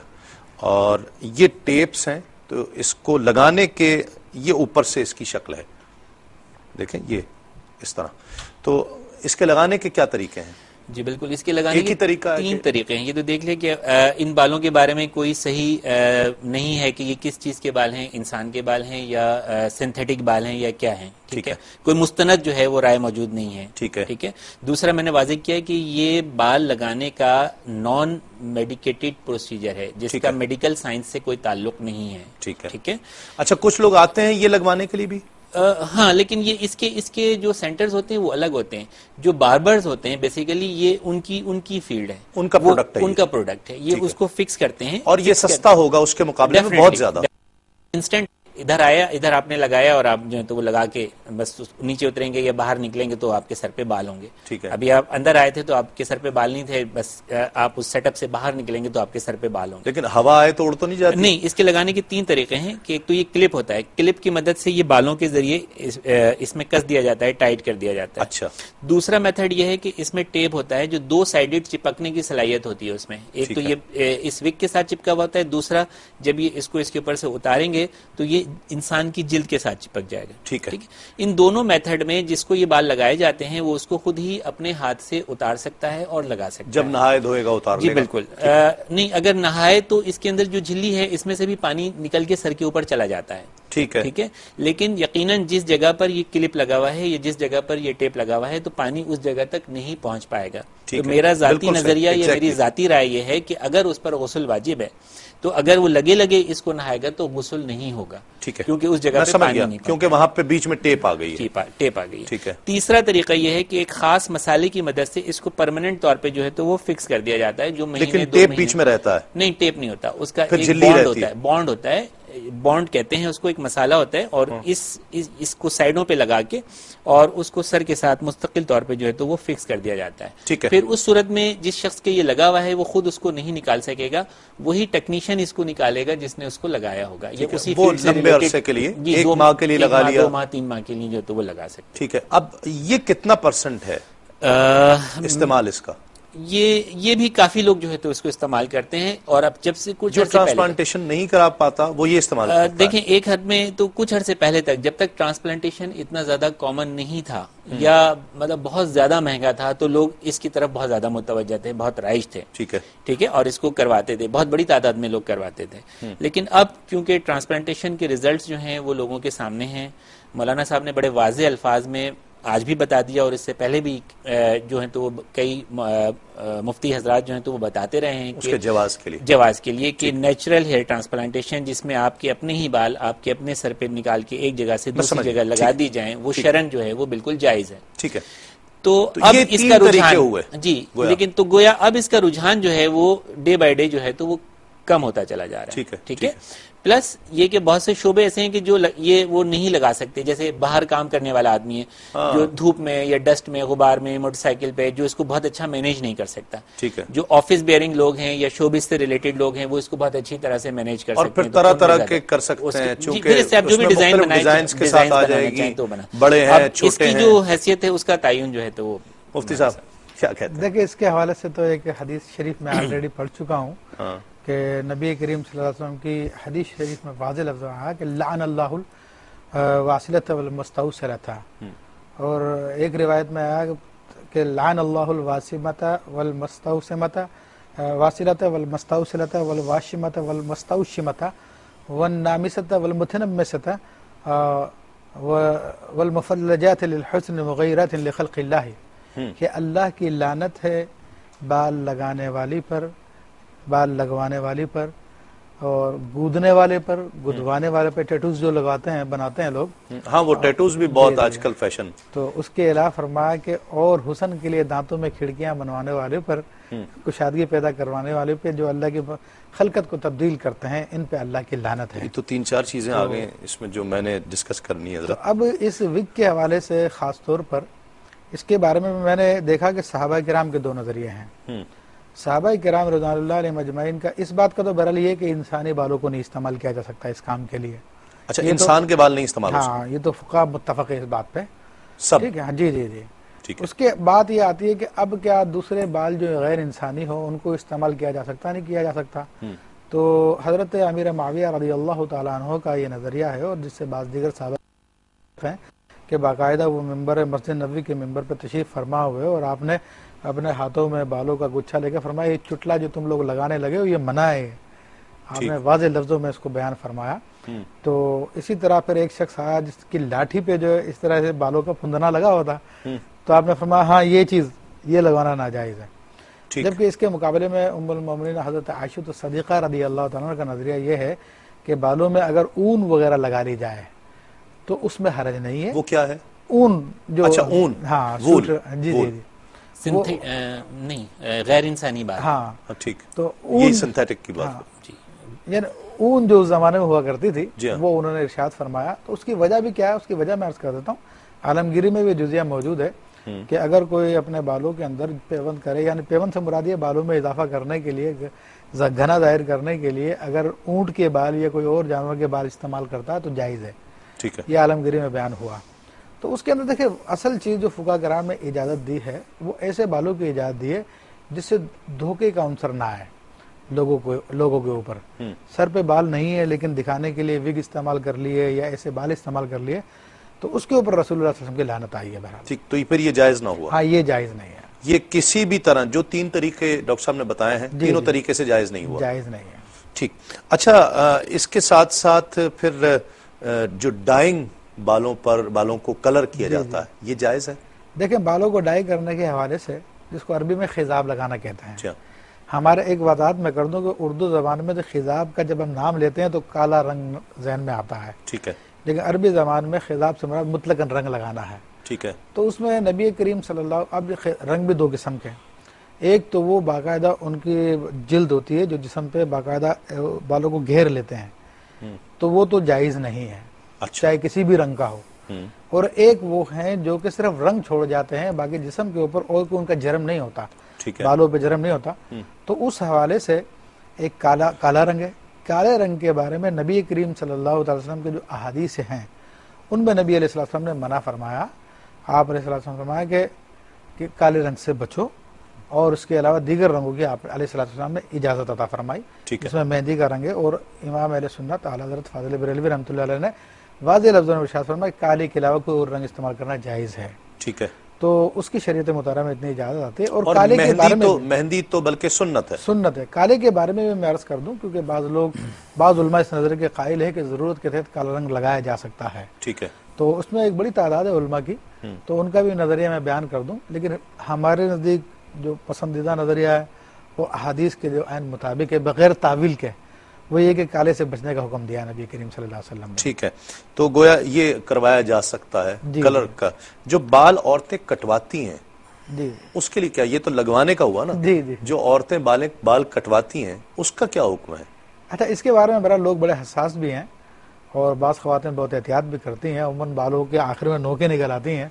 اور یہ ٹیپس ہیں. تو اس کو لگانے کے یہ اوپر سے اس کی شکل ہے، دیکھیں یہ اس طرح. تو اس کے لگانے کے کیا طریقے ہیں؟ جی بالکل، اس کے لگانے کے 3 طریقے ہیں. یہ تو دیکھ لیں کہ ان بالوں کے بارے میں کوئی صحیح نہیں ہے کہ یہ کس چیز کے بال ہیں، انسان کے بال ہیں یا سنتھیٹک بال ہیں یا کیا ہیں. ٹھیک ہے. کوئی مستند جو ہے وہ رائے موجود نہیں ہے. ٹھیک ہے. ٹھیک ہے. دوسرا میں نے واضح کیا کہ یہ بال لگانے کا نان میڈیکیٹڈ پروسیجر ہے جس کا میڈیکل سائنس سے کوئی تعلق نہیں ہے. ٹھیک ہے. ٹھیک ہے. اچھا، کچھ لوگ آتے ہیں یہ لگوانے کے لیے بھی؟ ہاں، لیکن یہ اس کے جو سینٹرز ہوتے ہیں وہ الگ ہوتے ہیں. جو باربرز ہوتے ہیں بیسیکلی یہ ان کی فیلڈ ہے، ان کا پروڈکٹ ہے. یہ اس کو فکس کرتے ہیں اور یہ سستا ہوگا اس کے مقابلے میں بہت زیادہ. انسٹنٹ ادھر آیا، ادھر آپ نے لگایا اور آپ جو ہے تو وہ لگا کے بس نیچے اتریں گے یا باہر نکلیں گے تو آپ کے سر پہ بال ہوں گے. ٹھیک ہے. ابھی آپ اندر آئے تھے تو آپ کے سر پہ بال نہیں تھے، بس آپ اس سیٹ اپ سے باہر نکلیں گے تو آپ کے سر پہ بال ہوں گے. لیکن ہوا آئے تو اڑ تو نہیں جاتی؟ نہیں، اس کے لگانے کے 3 طریقے ہیں کہ ایک تو یہ کلپ ہوتا ہے، کلپ کی مدد سے یہ بالوں کے ذریعے اس میں کس دیا جاتا ہے، ٹائٹ کر دیا جاتا ہے. اچھا. دوسرا میتھڈ یہ ہے کہ اس میں ٹیپ ہوتا ہے جو 2 سائیڈڈ چپکنے کی صلاحیت ہوتی ہے اس میں. ایک تو یہ اس وگ کے ساتھ چپکا ہوا ہوتا ہے، دوسرا جب یہ اس کو اس کے اوپر سے اتاریں گے تو یہ انسان کی جلد کے ساتھ چپک جائے گا. ٹھیک ہے. ان دونوں میتھڈ میں جس کو یہ بال لگائے جاتے ہیں وہ اس کو خود ہی اپنے ہاتھ سے اتار سکتا ہے اور لگا سکتا ہے. جب نہائے دھوئے گا اتار جی لے گا. بالکل. نہیں، اگر نہائے تو اس کے اندر جو جھلی ہے اس میں سے بھی پانی نکل کے سر کے اوپر چلا جاتا ہے. ٹھیک ہے. ٹھیک ہے. لیکن یقیناً جس جگہ پر یہ کلپ لگا ہوا ہے یا جس جگہ پر یہ ٹیپ لگا ہوا ہے تو پانی اس جگہ تک نہیں پہنچ پائے گا. تو میرا ذاتی نظریہ یا میری ذاتی رائے یہ ہے کہ اگر اس پر غسل واجب ہے تو اگر وہ لگے اس کو نہائے گا تو غسل نہیں ہوگا. ٹھیک ہے. کیونکہ اس جگہ پہ پانی نہیں، کیونکہ وہاں پہ بیچ میں ٹیپ آ گئی ہے. ٹیپ آ گئی ہے. ٹھیک ہے. تیسرا طریقہ یہ ہے کہ ایک خاص مسالے کی مدد سے اس کو پرماننٹ طور پہ جو ہے تو وہ فکس کر دیا جاتا ہے. جو مہینے لیکن ٹیپ بیچ میں رہتا ہے. نہیں، ٹیپ نہیں ہوتا، اس کا پھر ایک جھلی بانڈ رہتی ہوتا ہے. بانڈ ہوتا ہے، بانڈ کہتے ہیں اس کو، ایک مسالہ ہوتا ہے اور اس کو سائڈوں پہ لگا کے اور اس کو سر کے ساتھ مستقل طور پہ جو ہے تو وہ فکس کر دیا جاتا ہے. ٹھیک ہے. پھر اس صورت میں جس شخص کے یہ لگا ہوا ہے وہ خود اس کو نہیں نکال سکے گا، وہی ٹیکنیشین اس کو نکالے گا جس نے اس کو لگایا ہوگا. یہ اسی وہ لمبے عرصے کے لیے، ایک ماہ کے لیے لگا لیا، 2 ماہ 3 ماہ کے لیے جو تو وہ لگا سکتے. ٹھیک ہے. اب یہ کتنا % ہے استعمال اس کا؟ یہ بھی کافی لوگ جو ہے تو اس کو استعمال کرتے ہیں. اور اب جب سے کچھ جو ٹرانسپلانٹیشن نہیں کرا پاتا وہ یہ استعمال کرتا ہے. دیکھیں ایک حد میں تو کچھ عرصے پہلے تک جب تک ٹرانسپلانٹیشن اتنا زیادہ کامن نہیں تھا یا مطلب بہت زیادہ مہنگا تھا تو لوگ اس کی طرف بہت زیادہ متوجہ تھے، بہت رائج تھے. ٹھیک ہے. ٹھیک ہے. اور اس کو کرواتے تھے، بہت بڑی تعداد میں لوگ کرواتے تھے. لیکن اب کیونکہ ٹرانسپلانٹیشن کے ریزلٹس جو ہیں وہ لوگوں کے سامنے ہیں، مولانا صاحب نے بڑے واضح الفاظ میں آج بھی بتا دیا اور اس سے پہلے بھی جو ہیں تو وہ کئی مفتی حضرات جو ہیں تو وہ بتاتے رہے ہیں کہ جواز کے لیے کہ نیچرل ہیئر ٹرانسپلانٹیشن جس میں آپ کے اپنے ہی بال آپ کے اپنے سر پہ نکال کے ایک جگہ سے دوسری جگہ لگا دی جائیں، وہ شرعن جو ہے وہ بالکل جائز ہے. ٹھیک ہے. تو اب اس کا رجحان جی لیکن تو گویا اب اس کا رجحان جو ہے وہ ڈے بائی ڈے جو ہے تو وہ کم ہوتا چلا جا رہا ہے. ٹھیک ہے. پلس یہ کہ بہت سے شعبے ایسے ہیں کہ جو یہ وہ نہیں لگا سکتے، جیسے باہر کام کرنے والا آدمی ہے جو دھوپ میں یا ڈسٹ میں غبار میں موٹر سائیکل پہ جو اس کو بہت اچھا مینیج نہیں کر سکتا. ٹھیک ہے. جو آفس بیئرنگ لوگ ہیں یا شوبز سے ریلیٹڈ لوگ ہیں وہ اس کو بہت اچھی طرح سے مینیج کر سکتے ہیں، اور طرح طرح کے کر سکتے ہیں چونکہ جو بھی ڈیزائن بنائیں کے ساتھ آ جائے گی، بڑے ہیں چھوٹے ہیں. اس کی جو حیثیت ہے اس کا تعین جو ہے تو وہ مفتی صاحب کیا کہتے ہیں؟ دیکھیں اس کے حوالے سے تو ایک حدیث شریف میں آلریڈی پڑھ چکا ہوں کہ نبی کریم صلی اللہ علیہ وسلم کی حدیث شریف میں واضح لفظ آیا کہ لعن اللہ الواصلۃ والمستوصلۃ، اور ایک روایت میں آیا کہ لعن اللہ الواسمۃ والمستوصمۃ واصلۃ والمستوصلۃ والواشمۃ والمستوشمۃ والنامسۃ والمتنمسۃ والمفلجات للحسن مغیرات لخلق اللہ، کہ اللہ کی لعنت ہے بال لگانے والی پر، بال لگوانے والی پر، اور گودنے والے پر، گدوانے والے پر، ٹیٹوز جو لگاتے ہیں بناتے ہیں لوگ. ہاں وہ ٹیٹوز بھی بہت آج کل فیشن. تو اس کے علاوہ فرمایا کہ اور حسن کے لیے دانتوں میں کھڑکیاں بنوانے والے پر، کشادگی پیدا کروانے والے پہ، جو اللہ کی خلقت کو تبدیل کرتے ہیں، ان پہ اللہ کی لعنت ہے. تو 3-4 چیزیں آ گئی اس میں جو میں نے ڈسکس کرنی ہے. اب اس وگ کے حوالے سے خاص طور پر اس کے بارے میں نے دیکھا کہ صحابہ کرام کے 2 نظریے ہیں. صحابہ کرام رضوان اللہ علیہ مجمعین کا اس بات کا تو بہرحال یہ کہ انسانی بالوں کو نہیں استعمال کیا جا سکتا اس کام کے لیے. اچھا، انسان کے بال نہیں استعمال ہو ہاں، یہ تو فقہاء متفق ہے اس بات پہ سب. ٹھیک ہے. جی. اس کے بعد یہ آتی ہے کہ اب کیا دوسرے بال جو غیر انسانی ہو ان کو استعمال کیا جا سکتا نہیں کیا جا سکتا. تو حضرت امیر معاویہ رضی اللہ تعالیٰ عنہ کا یہ نظریہ ہے، اور جس سے بعض دیگر صحابہ ہیں کہ باقاعدہ وہ ممبر مسجد نبوی کے ممبر پہ تشریف فرما ہوئے اور آپ نے اپنے ہاتھوں میں بالوں کا گچھا لے کے فرمایا یہ چٹلا جو تم لوگ لگانے لگے ہو یہ منع ہے. آپ نے واضح لفظوں میں اس کو بیان فرمایا. تو اسی طرح پھر ایک شخص آیا جس کی لاٹھی پہ جو اس طرح سے بالوں کا پھندنا لگا ہوا تھا، تو آپ نے فرمایا ہاں یہ چیز یہ لگوانا ناجائز ہے. جبکہ اس کے مقابلے میں ام المومنین حضرت عائشہ صدیقہ رضی اللہ تعالیٰ کا نظریہ یہ ہے کہ بالوں میں اگر اون وغیرہ لگا لی جائے تو اس میں حرج نہیں ہے. وہ کیا ہے؟ اون جو اچھا اون، ہاں جی نہیں غیر انسانی بات. ہاں ٹھیک. تو یہ سنتھیٹک کی بات، یعنی اون جو اس زمانے میں ہوا کرتی تھی وہ انہوں نے ارشاد فرمایا. تو اس کی وجہ بھی کیا ہے، اس کی وجہ میں عرض کر دیتا ہوں. عالمگیری میں بھی جزیہ موجود ہے کہ اگر کوئی اپنے بالوں کے اندر پیوند کرے، یعنی پیوند سے مراد یہ بالوں میں اضافہ کرنے کے لیے، گھنا ظاہر کرنے کے لیے اگر اونٹ کے بال یا کوئی اور جانور کے بال استعمال کرتا ہے تو جائز ہے. ٹھیک ہے. یہ عالمگیری میں بیان ہوا. تو اس کے اندر دیکھیں اصل چیز جو فقہاء کرام نے اجازت دی ہے وہ ایسے بالوں کی اجازت دی ہے جس سے دھوکے کا عنصر نہ آئے. لوگوں کے اوپر سر پہ بال نہیں ہے لیکن دکھانے کے لیے وگ استعمال کر لیے یا ایسے بال استعمال کر لیے تو اس کے اوپر رسول اللہ صلی اللہ علیہ وسلم کی لعنت آئی ہے بہرحال. ٹھیک، تو پھر یہ جائز نہ ہوا. ہاں یہ جائز نہیں ہے. یہ کسی بھی طرح جو 3 طریقے ڈاکٹر صاحب نے بتائے ہیں تینوں طریقے سے جائز نہیں ہوا. جائز نہیں ہے. ٹھیک. اچھا اس کے ساتھ ساتھ پھر جو ڈائنگ بالوں کو کلر کیا جاتا ہے یہ جائز ہے؟ دیکھیں بالوں کو ڈائی کرنے کے حوالے سے جس کو عربی میں خضاب لگانا کہتے ہیں. ہمارے ایک وضاحت میں کر دوں کہ اردو زبان میں تو خضاب کا جب ہم نام لیتے ہیں تو کالا رنگ ذہن میں آتا ہے. ٹھیک ہے. لیکن عربی زبان میں خضاب سے مراد مطلقاً رنگ لگانا ہے. ٹھیک ہے. تو اس میں نبی کریم صلی اللہ اب رنگ بھی 2 قسم کے ہیں. ایک تو وہ باقاعدہ ان کی جلد ہوتی ہے جو جسم پہ باقاعدہ بالوں کو گھیر لیتے ہیں تو وہ تو جائز نہیں ہے چاہے کسی بھی رنگ کا ہو. اور ایک وہ ہیں جو کہ صرف رنگ چھوڑ جاتے ہیں باقی جسم کے اوپر اور کوئی ان کا جرم نہیں ہوتا. بالوں پہ جرم نہیں ہوتا. تو اس حوالے سے ایک کالا رنگ ہے. کالے رنگ کے بارے میں نبی کریم صلی اللہ علیہ وسلم کے جو احادیث ہیں ان میں نبی علیہ السلام نے منع فرمایا. آپ علیہ السلام نے فرمایا کہ کالے رنگ سے بچو اور اس کے علاوہ دیگر رنگوں کی آپ علیہ السلام نے اجازت عطا فرمائی. اس میں مہندی کا رنگ ہے اور امام اہل سنت اعلیٰ حضرت فاضل بریلوی رحمۃ اللہ علیہ نے واضح لفظوں میں ارشاد فرمایا کہ کالے کے علاوہ کوئی اور رنگ استعمال کرنا جائز ہے. ٹھیک ہے. تو اس کی شریعت محترمہ میں اتنی اجازت آتی ہے. اور کالے کے بارے میں مہندی تو بلکہ سنت ہے. کالے کے بارے میں میں عرض کر دوں کیونکہ بعض علماء اس نظر کے قائل ہے کہ ضرورت کے تحت کالا رنگ لگایا جا سکتا ہے. ٹھیک ہے. تو اس میں ایک بڑی تعداد ہے علماء کی تو ان کا بھی نظریہ میں بیان کر دوں. لیکن ہمارے نزدیک جو پسندیدہ نظریہ ہے وہ احادیث کے جو عین مطابق ہے بغیر تعویل کے وہ یہ کہ کالے سے بچنے کا حکم دیا نبی کریم صلی اللہ علیہ وسلم نے. ٹھیک ہے. تو گویا یہ کروایا جا سکتا ہے کلر کا. جو بال عورتیں کٹواتی ہیں اس کے لیے کیا یہ تو لگوانے کا ہوا نا؟ جو عورتیں بال کٹواتی ہیں اس کا کیا حکم ہے؟ اچھا اس کے بارے میں میرا لوگ بڑے حساس بھی ہیں اور بعض خواتین بہت احتیاط بھی کرتی ہیں. عموماً بالوں کے آخر میں نوکیں نکل آتی ہیں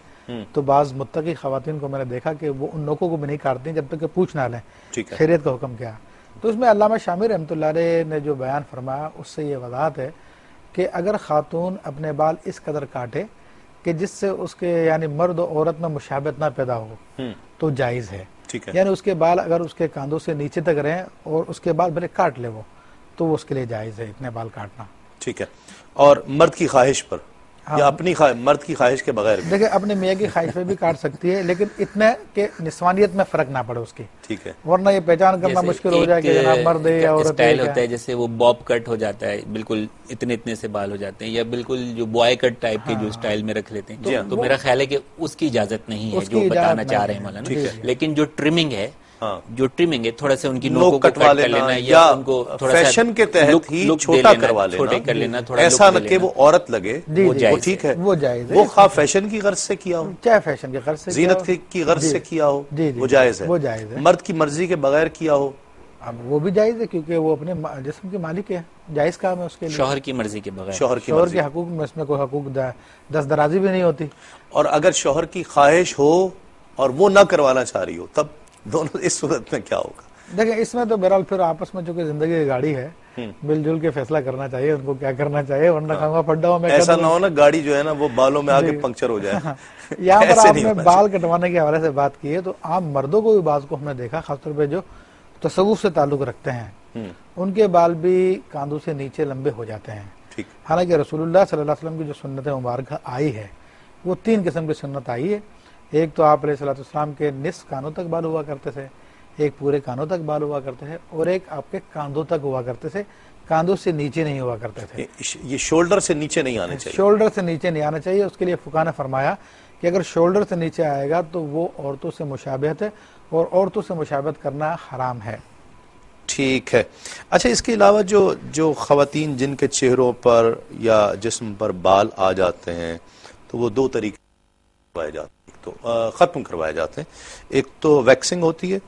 تو بعض متقی خواتین کو میں نے دیکھا کہ وہ ان نوکوں کو بھی نہیں کاٹتی جب تک کہ پوچھ نہ لیں خیریت کا حکم کیا. تو اس میں علامہ شامی رحمۃ اللہ علیہ نے جو بیان فرمایا اس سے یہ وضاحت ہے کہ اگر خاتون اپنے بال اس قدر کاٹے کہ جس سے اس کے یعنی مرد و عورت میں مشابہت نہ پیدا ہو تو جائز ہے. یعنی اس کے بال اگر اس کے کاندھوں سے نیچے تک رہیں اور اس کے بعد بھلے کاٹ لے وہ تو اس کے لیے جائز ہے اتنے بال کاٹنا. ٹھیک ہے. اور مرد کی خواہش پر یا اپنی مرد کی خواہش کے بغیر دیکھیں اپنے میاں کی خواہش پہ بھی کاٹ سکتی ہے لیکن اتنا کہ نسوانیت میں فرق نہ پڑے اس کی. ٹھیک ہے. ورنہ یہ پہچان کرنا مشکل ہو جائے کہ جناب مرد ہے یا عورت ہے. اسٹائل ہوتا ہے جیسے وہ باب کٹ ہو جاتا ہے بالکل اتنے سے بال ہو جاتے ہیں یا بالکل جو بوائے کٹ ٹائپ کے جو اسٹائل میں رکھ لیتے ہیں تو میرا خیال ہے کہ اس کی اجازت نہیں ہے جو بتانا چاہ رہے ہیں مولانا. لیکن جو ٹرمنگ ہے جو ٹرمنگ ہے تھوڑا سا ان کی نوکوں کو کٹ کر لینا یا ان کو تھوڑا سا فیشن کے تحت ہی چھوٹا کروا لینا چھوٹے کر لینا تھوڑا ایسا نہ کہ وہ عورت لگے وہ ٹھیک ہے وہ جائز ہے. وہ خواہ فیشن کی غرض سے کیا ہو چاہے فیشن کی غرض سے زینت کی غرض سے کیا ہو وہ جائز ہے. مرد کی مرضی کے بغیر کیا ہو اب وہ بھی جائز ہے کیونکہ وہ اپنے جسم کے مالک ہے. جائز کام ہے اس کے لیے. شوہر کی مرضی کے بغیر شوہر کے حقوق میں اس میں کوئی حقوق دست درازی بھی نہیں ہوتی. اور اگر شوہر کی خواہش ہو اور وہ نہ کروانا چاہ رہی ہو تب دونوں اس صورت میں کیا ہوگا؟ دیکھیں اس میں تو بہرحال پھر آپس میں چونکہ زندگی کی گاڑی ہے مل جل کے فیصلہ کرنا چاہیے ان کو کیا کرنا چاہیے ورنہ کھاؤں پھڈا ہوں میں ایسا نہ ہو نا گاڑی جو ہے نا وہ بالوں میں آگے پنکچر ہو جائے. یہاں پر آپ نے بال کٹوانے کے حوالے سے بات کی ہے تو عام مردوں کو بھی بعض کو ہم نے دیکھا خاص طور پہ جو تصوف سے تعلق رکھتے ہیں ان کے بال بھی کاندھوں سے نیچے لمبے ہو جاتے ہیں. حالانکہ رسول اللہ صلی اللہ علیہ وسلم کی جو سنت مبارکہ آئی ہے وہ 3 قسم کی سنت آئی ہے. ایک تو آپ علیہ السلام کے نصف کانوں تک بال ہوا کرتے تھے, ایک پورے کانوں تک بال ہوا کرتے تھے, اور ایک آپ کے کاندھوں تک ہوا کرتے تھے, کاندھوں سے نیچے نہیں ہوا کرتے تھے. یہ شولڈر سے نیچے نہیں آنے چاہیے, شولڈر سے نیچے نہیں آنا چاہیے. اس کے لیے فقہاء نے فرمایا کہ اگر شولڈر سے نیچے آئے گا تو وہ عورتوں سے مشابہت ہے اور عورتوں سے مشابہت کرنا حرام ہے. ٹھیک ہے. اچھا اس کے علاوہ جو خواتین جن کے چہروں پر یا جسم پر بال آ جاتے ہیں تو وہ 2 طریقے کروائے جاتے ہیں, ایک تو ختم کروائے جاتے ہیں, ایک تو ویکسنگ ہوتی ہے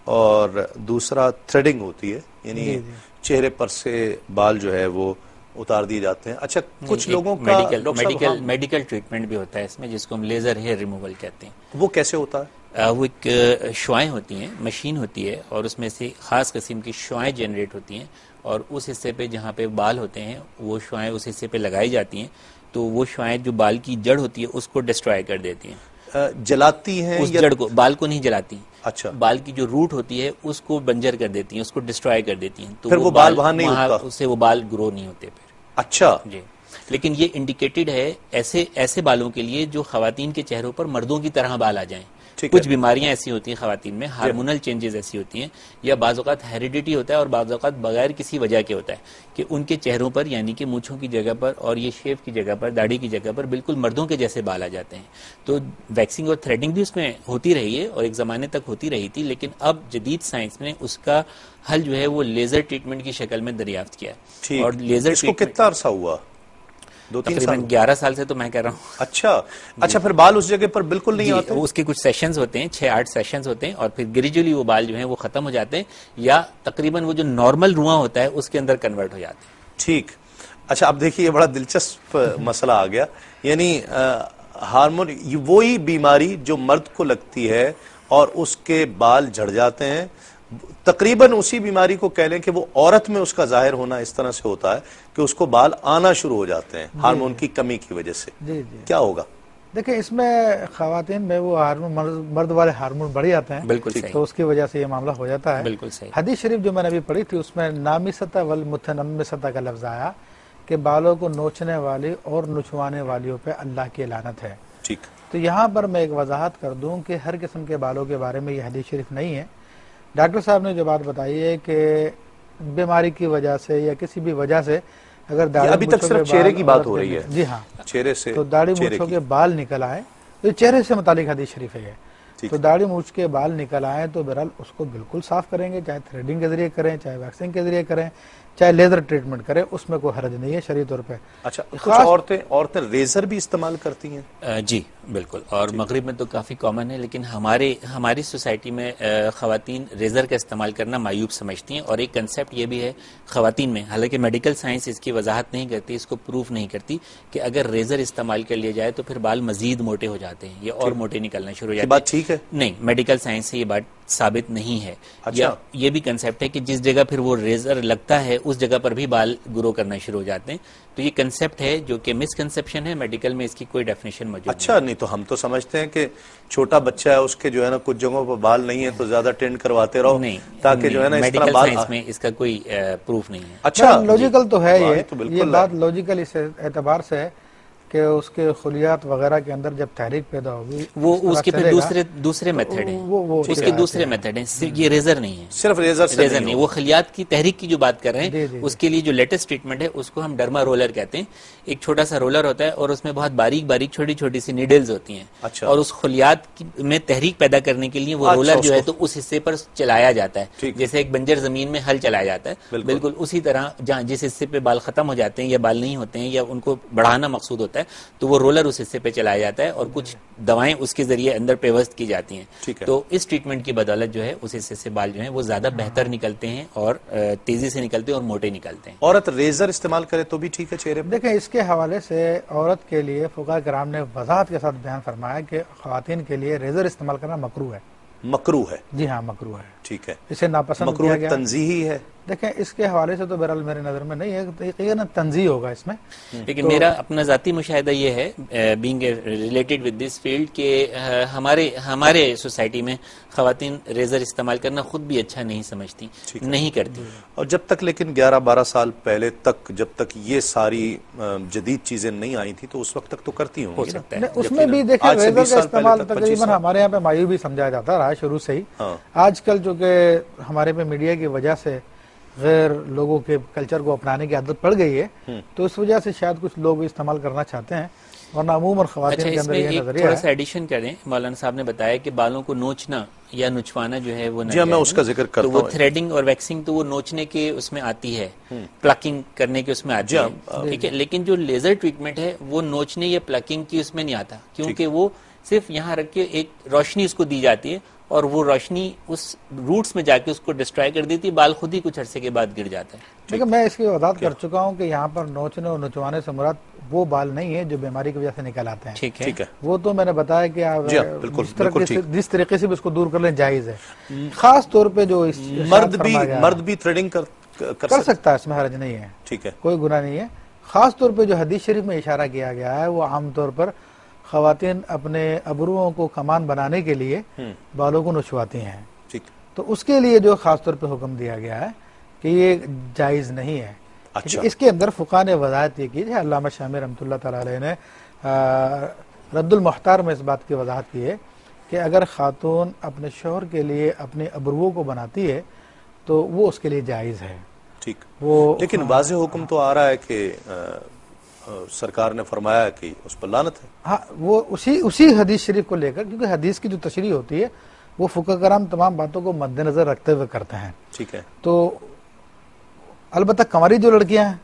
اور دوسرا تھریڈنگ ہوتی ہے, یعنی چہرے پر سے بال جو ہے وہ اتار دیے جاتے ہیں. اچھا کچھ لوگوں کا میڈیکل ٹریٹمنٹ بھی ہوتا ہے اس میں جس کو ہم لیزر ہیئر ریموول کہتے ہیں. وہ کیسے ہوتا ہے؟ وہ ایک شعائیں ہوتی ہیں, مشین ہوتی ہے اور اس میں سے خاص قسم کی شعائیں جنریٹ ہوتی ہیں اور اس حصے پہ جہاں پہ بال ہوتے ہیں وہ شعائیں اس حصے پہ لگائی جاتی ہیں تو وہ شعائیں جو بال کی جڑ ہوتی ہے اس کو ڈسٹرائے کر دیتی ہیں, جلاتی ہیں اس جڑ کو, بال کو نہیں جلاتی. اچھا، بال کی جو روٹ ہوتی ہے اس کو بنجر کر دیتی ہیں، اس کو ڈسٹرائے کر دیتی ہیں، تو پھر وہ بال وہاں نہیں اگتا، اس سے وہ بال گرو نہیں ہوتے پھر. اچھا جی، لیکن یہ انڈیکیٹڈ ہے ایسے بالوں کے لیے جو خواتین کے چہروں پر مردوں کی طرح بال آ جائیں. کچھ بیماریاں ایسی ہوتی ہیں خواتین میں، ہارمونل چینجز ایسی ہوتی ہیں، یا بعض اوقات ہیریڈیٹی ہوتا ہے اور بعض اوقات بغیر کسی وجہ کے ہوتا ہے کہ ان کے چہروں پر یعنی کہ مونچھوں کی جگہ پر اور یہ شیو کی جگہ پر، داڑھی کی جگہ پر بالکل مردوں کے جیسے بال آ جاتے ہیں. تو ویکسنگ اور تھریڈنگ بھی اس میں ہوتی رہی ہے اور ایک زمانے تک ہوتی رہی تھی، لیکن اب جدید سائنس نے اس کا حل جو ہے وہ لیزر ٹریٹمنٹ کی شکل میں دریافت کیا ہے. اور لیزر اس کو کتنا عرصہ ہوا؟ 2-3 تقریباً 11 سال سے تو میں کہہ رہا ہوں. اچھا پھر بال اس جگہ پر بالکل نہیں آتے؟ اس کے کچھ سیشنز ہوتے ہیں، 6-8 سیشنز ہوتے ہیں، اور پھر گریجولی وہ بال جو ہیں وہ ختم ہو جاتے ہیں یا تقریباً وہ جو نارمل رواں ہوتا ہے اس کے اندر کنورٹ ہو جاتے ہیں. ٹھیک. اچھا اب دیکھیے یہ بڑا دلچسپ مسئلہ آ گیا، یعنی ہارمون وہی بیماری جو مرد کو لگتی ہے اور اس کے بال جھڑ جاتے ہیں، تقریباً اسی بیماری کو کہہ لیں کہ وہ عورت میں اس کا ظاہر ہونا اس طرح سے ہوتا ہے کہ اس کو بال آنا شروع ہو جاتے ہیں ہارمون کی کمی کی وجہ سے. کیا ہوگا؟ دیکھیں اس میں خواتین میں وہ ہارمون مرد والے ہارمون بڑھ جاتے ہیں، بالکل صحیح، تو اس کی وجہ سے یہ معاملہ ہو جاتا ہے. بالکل صحیح. حدیث شریف جو میں نے ابھی پڑھی تھی اس میں نامستہ والمتنمستہ کا لفظ آیا کہ بالوں کو نوچنے والی اور نچوانے والیوں پہ اللہ کی لعنت ہے. ٹھیک. تو یہاں پر میں ایک وضاحت کر دوں کہ ہر قسم کے بالوں کے بارے میں یہ حدیث شریف نہیں ہے. ڈاکٹر صاحب نے جو بات بتائی ہے کہ بیماری کی وجہ سے یا کسی بھی وجہ سے اگر داڑھی ابھی تک صرف چہرے کی بات ہو رہی ہے، جی ہاں، چہرے سے، تو داڑھی مونچھوں کے بال نکل آئے تو چہرے سے متعلق حدیث شریف ہے. تو داڑھی مونچھ کے بال نکل آئے تو بہرحال اس کو بالکل صاف کریں گے، چاہے تھریڈنگ کے ذریعے کریں، چاہے ویکسنگ کے ذریعے کریں، چاہے لیزر ٹریٹمنٹ کریں، اس میں کوئی حرج نہیں ہے شرعی طور پہ. اچھا کچھ عورتیں ریزر بھی استعمال کرتی ہیں؟ جی بالکل، اور مغرب میں تو کافی کامن ہے، لیکن ہماری سوسائٹی میں خواتین ریزر کا استعمال کرنا معیوب سمجھتی ہیں. اور ایک کنسیپٹ یہ بھی ہے خواتین میں، حالانکہ میڈیکل سائنس اس کی وضاحت نہیں کرتی، اس کو پروف نہیں کرتی کہ اگر ریزر استعمال کر لیا جائے تو پھر بال مزید موٹے ہو جاتے ہیں یا اور موٹے نکلنا شروع ہو جاتے ہیں. بات ٹھیک ہے؟ نہیں، میڈیکل سائنس سے یہ بات ثابت نہیں ہے. یا یہ بھی کنسیپٹ ہے کہ جس جگہ پھر وہ ریزر لگتا ہے اس جگہ پر بھی بال گرو کرنا شروع ہو جاتے ہیں. تو یہ کنسیپٹ ہے جو کہ مس کنسپشن ہے، میڈیکل میں اس کی کوئی ڈیفینیشن موجود اچھا نہیں. تو ہم تو سمجھتے ہیں کہ چھوٹا بچہ ہے اس کے جو ہے نا کچھ جگہوں پر بال نہیں ہے تو زیادہ ٹینڈ کرواتے رہو تاکہ جو ہے نا اس طرح بال. میڈیکل سائنس میں اس کا کوئی پروف نہیں ہے. اچھا لوجیکل تو ہے یہ بات لوجیکل اس اعتبار سے ہے کہ اس کے خلیات وغیرہ کے اندر جب تحریک پیدا ہوگی وہ اس کے پھر دوسرے میتھڈ ہیں، اس کے دوسرے میتھڈ ہیں، یہ ریزر نہیں ہے، صرف ریزر نہیں. وہ خلیات کی تحریک کی جو بات کر رہے ہیں اس کے لیے جو لیٹسٹ ٹریٹمنٹ ہے اس کو ہم ڈرما رولر کہتے ہیں. ایک چھوٹا سا رولر ہوتا ہے اور اس میں بہت باریک باریک چھوٹی چھوٹی سی نیڈلز ہوتی ہیں، اور اس خلیات میں تحریک پیدا کرنے کے لیے وہ رولر جو ہے تو اس حصے پر چلایا جاتا ہے، جیسے ایک بنجر زمین میں ہل چلایا جاتا ہے، بالکل اسی طرح جہاں جس حصے پہ بال ختم ہو جاتے ہیں یا بال نہیں ہوتے ہیں یا ان کو بڑھانا مقصود ہوتا ہے تو وہ رولر اس حصے پہ چلایا جاتا ہے اور کچھ دوائیں اس کے ذریعے اندر پیوست کی جاتی ہیں. تو اس ٹریٹمنٹ کی بدولت جو ہے اس حصے سے بال جو ہیں وہ زیادہ بہتر نکلتے ہیں اور تیزی سے نکلتے ہیں اور موٹے نکلتے ہیں. عورت ریزر استعمال کرے تو بھی ٹھیک ہے چہرے پہ؟ دیکھیں اس کے حوالے سے عورت کے لیے فقہاء کرام نے وضاحت کے ساتھ بیان فرمایا کہ خواتین کے لیے ریزر استعمال کرنا مکروہ ہے. مکروہ ہے؟ جی ہاں مکروہ ہے. ٹھیک ہے. اسے ناپسند کیا گیا؟ تنزیہی ہے؟ دیکھیں اس کے حوالے سے تو بہرحال میرے نظر میں نہیں ہے، یقیناً تنزیہ ہوگا اس میں. لیکن میرا اپنا ذاتی مشاہدہ یہ ہے being related with this field کہ ہمارے سوسائٹی میں خواتین ریزر استعمال کرنا خود بھی اچھا نہیں سمجھتی، نہیں کرتی. اور جب تک لیکن 11-12 سال پہلے تک جب تک یہ ساری جدید چیزیں نہیں آئی تھی تو اس وقت تک تو کرتی ہوں. ہو سکتا ہے اس میں بھی دیکھیں ریزر کا استعمال تقریباً ہمارے یہاں پہ معیوب ہی سمجھا جاتا رہا شروع سے ہی. آج کل جو کہ ہمارے پہ میڈیا کی وجہ سے غیر لوگوں کے کلچر کو اپنانے کی عادت پڑ گئی ہے تو اس وجہ سے شاید کچھ لوگ استعمال کرنا چاہتے ہیں، ورنہ عموماً خواتین کے اندر یہ نظریہ ہے. تھوڑا سا ایڈیشن کریں، مولانا صاحب نے بتایا کہ بالوں کو نوچنا یا نچوانا جو ہے وہ جی میں اس کا ذکر کرتا ہوں. وہ تھریڈنگ اور ویکسنگ تو وہ نوچنے کے اس میں آتی ہے، پلکنگ کرنے کے اس میں آتی ہے، ٹھیک ہے. لیکن جو لیزر ٹریٹمنٹ ہے وہ نوچنے یا پلکنگ کی اس میں نہیں آتا، کیونکہ وہ صرف یہاں رکھ کے ایک روشنی اس کو دی جاتی ہے اور وہ روشنی اس روٹس میں جا کے اس کو ڈسٹرائے کر دیتی ہے، بال خود ہی کچھ عرصے کے بعد گر جاتا ہے. لیکن میں اس کی وضاحت کر چکا ہوں کہ یہاں پر نوچنے اور نچوانے سے مراد وہ بال نہیں ہے جو بیماری کی وجہ سے نکل آتے ہیں. ٹھیک ہے، وہ تو میں نے بتایا کہ آپ جس طریقے سے بھی اس کو دور کر لیں جائز ہے. خاص طور پہ جو مرد بھی تھریڈنگ کر سکتا ہے، اس میں حرج نہیں ہے، ٹھیک ہے، کوئی گناہ نہیں ہے. خاص طور پہ جو حدیث شریف میں اشارہ کیا گیا ہے وہ عام طور پر خواتین اپنے ابروؤں کو کمان بنانے کے لیے بالوں کو نچواتی ہیں، تو اس کے لیے جو خاص طور پہ حکم دیا گیا ہے کہ یہ جائز نہیں ہے۔ اچھا، اس کے اندر فقہاء نے وضاحت یہ کی ہے، علامہ شامی رحمۃ اللہ تعالی علیہ نے رد المختار میں اس بات کی وضاحت کی ہے کہ اگر خاتون اپنے شوہر کے لیے اپنے ابروؤں کو بناتی ہے تو وہ اس کے لیے جائز ہے۔ ٹھیک، وہ لیکن واضح حکم تو آ رہا ہے کہ سرکار نے فرمایا کہ اس پر لعنت ہے۔ ہاں، وہ اسی حدیث شریف کو لے کر، کیونکہ حدیث کی جو تشریح ہوتی ہے وہ فقہ کرام تمام باتوں کو مد نظر رکھتے ہوئے کرتے ہیں۔ ٹھیک ہے، تو البتہ کنواری جو لڑکیاں ہیں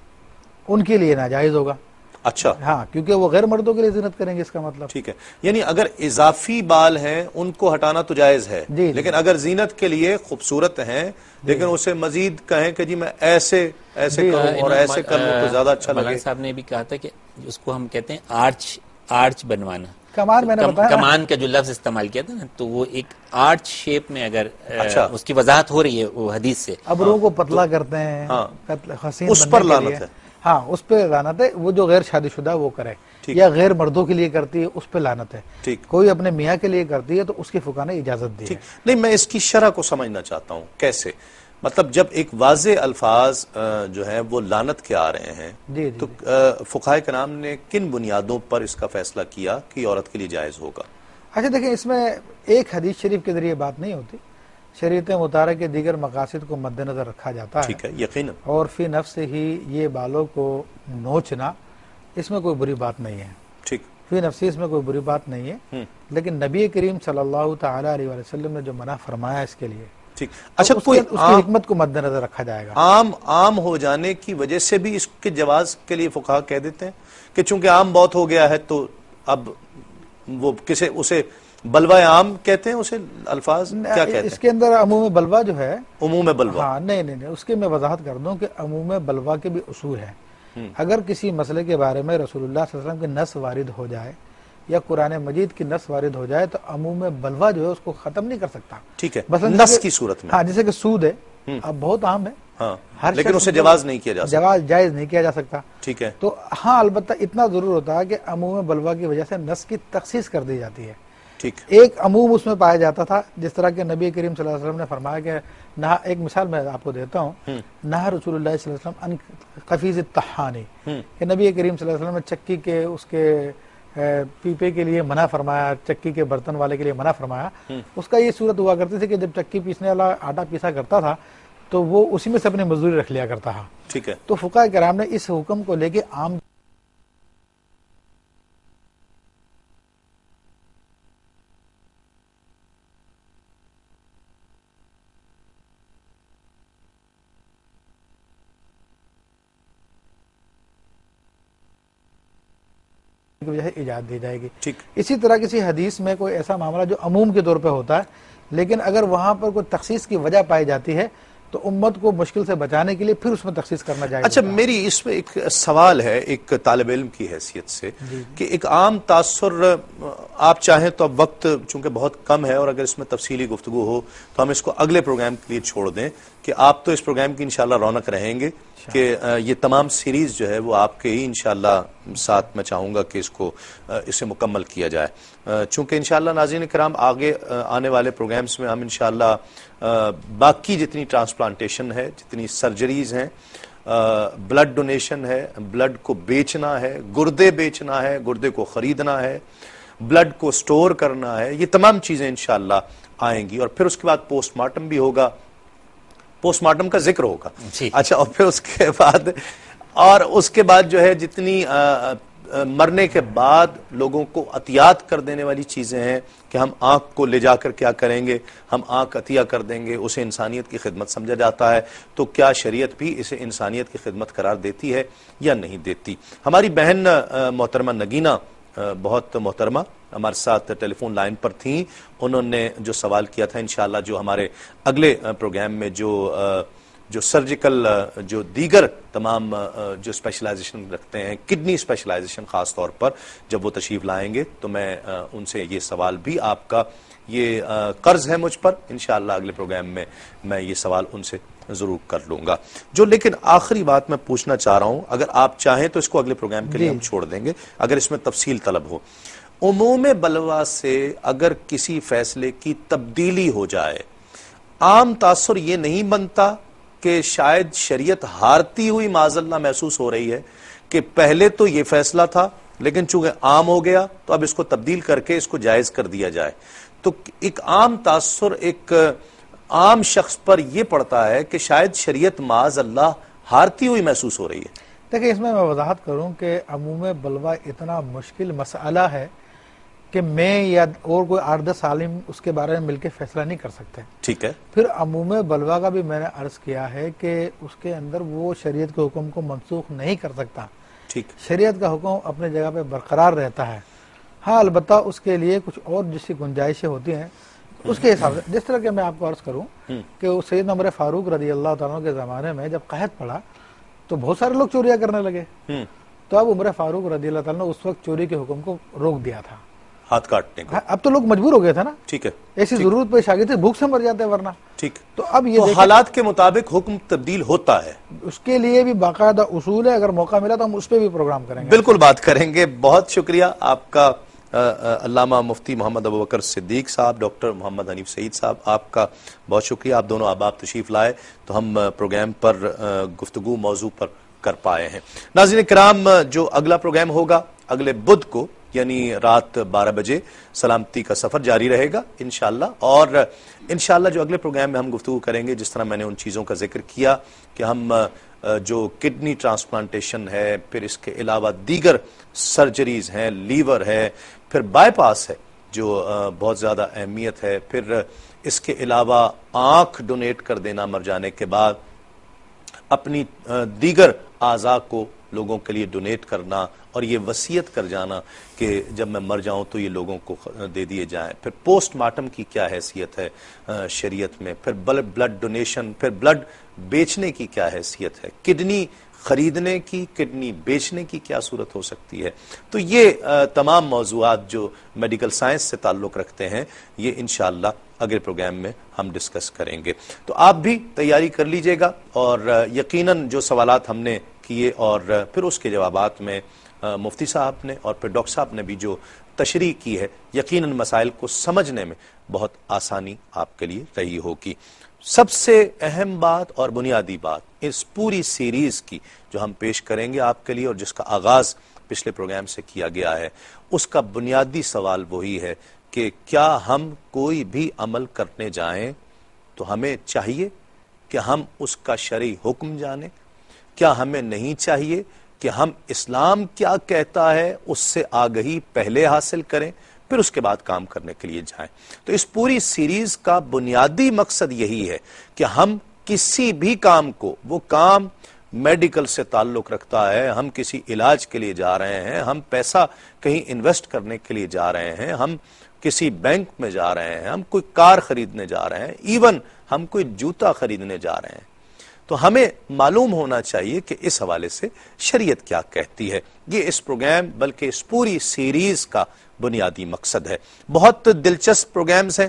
ان کے لیے ناجائز ہوگا۔ اچھا، ہاں، کیونکہ وہ غیر مردوں کے لیے زینت کریں گے، اس کا مطلب۔ ٹھیک ہے، یعنی اگر اضافی بال ہیں ان کو ہٹانا تو جائز ہے، جی، لیکن اگر زینت کے لیے خوبصورت ہیں لیکن اسے مزید کہیں کہ جی میں ایسے کروں اور ایسے کر لوں تو زیادہ اچھا لگے۔ مولانا صاحب نے بھی کہا تھا کہ اس کو ہم کہتے ہیں آرچ بنوانا، کمان میں نے بتایا، کمان کا جو لفظ استعمال کیا تھا نا، تو وہ ایک آرچ شیپ میں اگر اس کی وضاحت ہو رہی ہے وہ حدیث سے، ابروؤں کو پتلا کرتے ہیں، حسین اس پر بننے کے لیے۔ لعنت ہے۔ ہاں، اس پہ لعنت ہے۔ وہ جو غیر شادی شدہ وہ کرے یا غیر مردوں کے لیے کرتی ہے اس پہ لعنت ہے۔ ٹھیک، کوئی اپنے میاں کے لیے کرتی ہے تو اس کی فقہاء نے اجازت دی ہے۔ نہیں، میں اس کی شرح کو سمجھنا چاہتا ہوں کیسے، مطلب جب ایک واضح الفاظ جو ہیں وہ لعنت کے آ رہے ہیں جی، تو فقہاء کرام نے کن بنیادوں پر اس کا فیصلہ کیا کہ عورت کے لیے جائز ہوگا؟ اچھا دیکھیں، اس میں ایک حدیث شریف کے ذریعے بات نہیں ہوتی، شریعت مطالعہ کے دیگر مقاصد کو مد نظر رکھا جاتا ہے۔ ٹھیک ہے، یقیناً، اور فی نفس ہی یہ بالوں کو نوچنا اس میں کوئی بری بات نہیں ہے، ٹھیک، فی نفسی اس میں کوئی بری بات نہیں ہے، لیکن نبی کریم صلی اللہ تعالی علیہ وسلم نے جو منع فرمایا اس کے لیے، ٹھیک۔ اچھا، اس کوئی کی حکمت کو مد نظر رکھا جائے گا۔ عام ہو جانے کی وجہ سے بھی اس کے جواز کے لیے فقہاء کہہ دیتے ہیں کہ چونکہ عام بہت ہو گیا ہے تو اب وہ اسے بلوہ عام کہتے ہیں، اسے الفاظ کیا کہتے ہیں؟ اس کے اندر عموم بلوہ جو ہے، عموم بلوہ، ہاں، نہیں، اس کے میں وضاحت کر دوں کہ عموم بلوہ کے بھی اصول ہیں۔ اگر کسی مسئلے کے بارے میں رسول اللہ صلی اللہ علیہ وسلم کی نص وارد ہو جائے یا قرآن مجید کی نص وارد ہو جائے تو عموم بلوہ جو ہے اس کو ختم نہیں کر سکتا۔ ٹھیک ہے، مثلاً نص کی صورت میں، ہاں، جیسے کہ سود ہے، اب بہت عام ہے، ہاں، لیکن اسے جواز نہیں کیا جا سکتا، جواز جائز نہیں کیا جا سکتا۔ ٹھیک ہے، تو ہاں، البتہ اتنا ضرور ہوتا ہے کہ عموم بلوہ کی وجہ سے نص کی تخصیص کر دی جاتی ہے۔ ٹھیک، ایک عموم اس میں پایا جاتا تھا، جس طرح کہ نبی کریم صلی اللہ علیہ وسلم نے فرمایا کہ ایک مثال میں آپ کو دیتا ہوں، نہا رسول اللہ صلی اللہ علیہ وسلم ان قفیز الطحانی، کہ نبی کریم صلی اللہ علیہ وسلم نے چکی کے اس کے پیپے کے لیے منع فرمایا، چکی کے برتن والے کے لیے منع فرمایا۔ اس کا یہ صورت ہوا کرتی تھی کہ جب چکی پیسنے والا آٹا پیسا کرتا تھا تو وہ اسی میں سے اپنی مزدوری رکھ لیا کرتا تھا۔ ٹھیک ہے، تو فقہاء کرام نے اس حکم کو لے کے عام کی وجہ سے ایجاد دی جائے گی۔ ٹھیک، اسی طرح کسی حدیث میں کوئی ایسا معاملہ جو عموم کے طور پہ ہوتا ہے لیکن اگر وہاں پر کوئی تخصیص کی وجہ پائی جاتی ہے تو امت کو مشکل سے بچانے کے لیے پھر اس میں تخصیص کرنا جائے گا۔ اچھا، میری اس میں ایک سوال ہے ایک طالب علم کی حیثیت سے کہ ایک عام تاثر، آپ چاہیں تو اب وقت چونکہ بہت کم ہے اور اگر اس میں تفصیلی گفتگو ہو تو ہم اس کو اگلے پروگرام کے لیے چھوڑ دیں کہ آپ تو اس پروگرام کی انشاءاللہ رونق رہیں گے کہ یہ تمام سیریز جو ہے وہ آپ کے ہی انشاءاللہ ساتھ میں چاہوں گا کہ اسے مکمل کیا جائے، چونکہ انشاءاللہ ناظرین کرام آگے آنے والے پروگرامز میں ہم انشاءاللہ باقی جتنی ٹرانسپلانٹیشن ہے، جتنی سرجریز ہیں، بلڈ ڈونیشن ہے، بلڈ کو بیچنا ہے، گردے بیچنا ہے، گردے کو خریدنا ہے، بلڈ کو سٹور کرنا ہے، یہ تمام چیزیں انشاءاللہ آئیں گی اور پھر اس کے بعد پوسٹ مارٹم بھی ہوگا، پوسٹ مارٹم کا ذکر ہوگا۔ اچھا، اور پھر اس کے بعد جو ہے جتنی مرنے کے بعد لوگوں کو عطیات کر دینے والی چیزیں ہیں کہ ہم آنکھ کو لے جا کر کیا کریں گے، ہم آنکھ عطیہ کر دیں گے، اسے انسانیت کی خدمت سمجھا جاتا ہے، تو کیا شریعت بھی اسے انسانیت کی خدمت قرار دیتی ہے یا نہیں دیتی؟ ہماری بہن محترمہ نگینہ بہت محترمہ ہمارے ساتھ ٹیلی فون لائن پر تھیں، انہوں نے جو سوال کیا تھا انشاءاللہ جو ہمارے اگلے پروگرام میں جو سرجیکل جو دیگر تمام جو اسپیشلائزیشن رکھتے ہیں، کڈنی اسپیشلائزیشن خاص طور پر جب وہ تشریف لائیں گے تو میں ان سے یہ سوال بھی، آپ کا یہ قرض ہے مجھ پر، انشاءاللہ اگلے پروگرام میں میں یہ سوال ان سے ضرور کر لوں گا۔ جو لیکن آخری بات میں پوچھنا چاہ رہا ہوں، اگر آپ چاہیں تو اس کو اگلے پروگرام کے لیے ہم چھوڑ دیں گے اگر اس میں تفصیل طلب ہو، عموم بلوا سے اگر کسی فیصلے کی تبدیلی ہو جائے، عام تاثر یہ نہیں بنتا کہ شاید شریعت ہارتی ہوئی معاذ اللہ محسوس ہو رہی ہے کہ پہلے تو یہ فیصلہ تھا لیکن چونکہ عام ہو گیا تو اب اس کو تبدیل کر کے اس کو جائز کر دیا جائے. تو ایک عام تاثر ایک عام شخص پر یہ پڑتا ہے کہ شاید شریعت معاذ اللہ ہارتی ہوئی محسوس ہو رہی ہے. دیکھیں اس میں وضاحت کروں کہ عموم بلوا اتنا مشکل مسئلہ ہے کہ میں یا اور کوئی 8-10 عالم اس کے بارے میں مل کے فیصلہ نہیں کر سکتے. ٹھیک ہے. پھر عموم بلوا کا بھی میں نے عرض کیا ہے کہ اس کے اندر وہ شریعت کے حکم کو منسوخ نہیں کر سکتا. ٹھیک. شریعت کا حکم اپنے جگہ پہ برقرار رہتا ہے. ہاں البتہ اس کے لیے کچھ اور جس کی گنجائشیں ہوتی ہیں اس کے حساب سے، جس طرح کہ میں آپ کو عرض کروں کہ سیدنا عمر فاروق رضی اللہ تعالیٰ کے زمانے میں جب قحط پڑا تو بہت سارے لوگ چوریاں کرنے لگے، تو اب عمر فاروق رضی اللہ تعالیٰ نے اس وقت چوری کے حکم کو روک دیا تھا، ہاتھ کاٹنے کو. اب تو لوگ مجبور ہو گئے تھے نا. ٹھیک ہے. ایسی ضرورت پیش آ گئی تھی، بھوک سے مر جاتے ورنہ. ٹھیک. تو اب یہ حالات کے مطابق حکم تبدیل ہوتا ہے، اس کے لیے بھی باقاعدہ اصول ہے. اگر موقع ملا تو ہم اس پہ بھی پروگرام کریں گے. بالکل بات کریں گے. بہت شکریہ آپ کا علامہ مفتی محمد ابوبکر صدیق صاحب، ڈاکٹر محمد حنیف سعید صاحب، آپ کا بہت شکریہ. آپ دونوں احباب تشریف لائے تو ہم پروگرام پر گفتگو موضوع پر کر پائے ہیں. ناظرین کرام، جو اگلا پروگرام ہوگا اگلے بدھ کو یعنی رات 12 بجے سلامتی کا سفر جاری رہے گا انشاءاللہ. اور انشاءاللہ جو اگلے پروگرام میں ہم گفتگو کریں گے، جس طرح میں نے ان چیزوں کا ذکر کیا کہ ہم جو کڈنی ٹرانسپلانٹیشن ہے، پھر اس کے علاوہ دیگر سرجریز ہیں، لیور ہے، پھر بائی پاس ہے جو بہت زیادہ اہمیت ہے، پھر اس کے علاوہ آنکھ ڈونیٹ کر دینا مر جانے کے بعد، اپنی دیگر اعضاء کو لوگوں کے لیے ڈونیٹ کرنا اور یہ وصیت کر جانا کہ جب میں مر جاؤں تو یہ لوگوں کو دے دیے جائیں. پھر پوسٹ مارٹم کی کیا حیثیت ہے شریعت میں، پھر بلڈ ڈونیشن، پھر بلڈ بیچنے کی کیا حیثیت ہے، کڈنی خریدنے کی، کڈنی بیچنے کی کیا صورت ہو سکتی ہے. تو یہ تمام موضوعات جو میڈیکل سائنس سے تعلق رکھتے ہیں یہ انشاءاللہ اگلے پروگرام میں ہم ڈسکس کریں گے. تو آپ بھی تیاری کر لیجئے گا اور یقیناً جو سوالات ہم نے کیے اور پھر اس کے جوابات میں مفتی صاحب نے اور پھر ڈاکٹر صاحب نے بھی جو تشریح کی ہے، یقیناً مسائل کو سمجھنے میں بہت آسانی آپ کے لیے رہی ہوگی. سب سے اہم بات اور بنیادی بات اس پوری سیریز کی جو ہم پیش کریں گے آپ کے لیے اور جس کا آغاز پچھلے پروگرام سے کیا گیا ہے، اس کا بنیادی سوال وہی ہے کہ کیا ہم کوئی بھی عمل کرنے جائیں تو ہمیں چاہیے کہ ہم اس کا شرعی حکم جانیں؟ کیا ہمیں نہیں چاہیے کہ ہم اسلام کیا کہتا ہے اس سے آگہی پہلے حاصل کریں پھر اس کے بعد کام کرنے کے لیے جائیں؟ تو اس پوری سیریز کا بنیادی مقصد یہی ہے کہ ہم کسی بھی کام کو، وہ کام میڈیکل سے تعلق رکھتا ہے، ہم کسی علاج کے لیے جا رہے ہیں، ہم پیسہ کہیں انویسٹ کرنے کے لیے جا رہے ہیں، ہم کسی بینک میں جا رہے ہیں، ہم کوئی کار خریدنے جا رہے ہیں، ایون ہم کوئی جوتا خریدنے جا رہے ہیں، تو ہمیں معلوم ہونا چاہیے کہ اس حوالے سے شریعت کیا کہتی ہے. یہ اس پروگرام بلکہ اس پوری سیریز کا بنیادی مقصد ہے. بہت دلچسپ پروگرامز ہیں،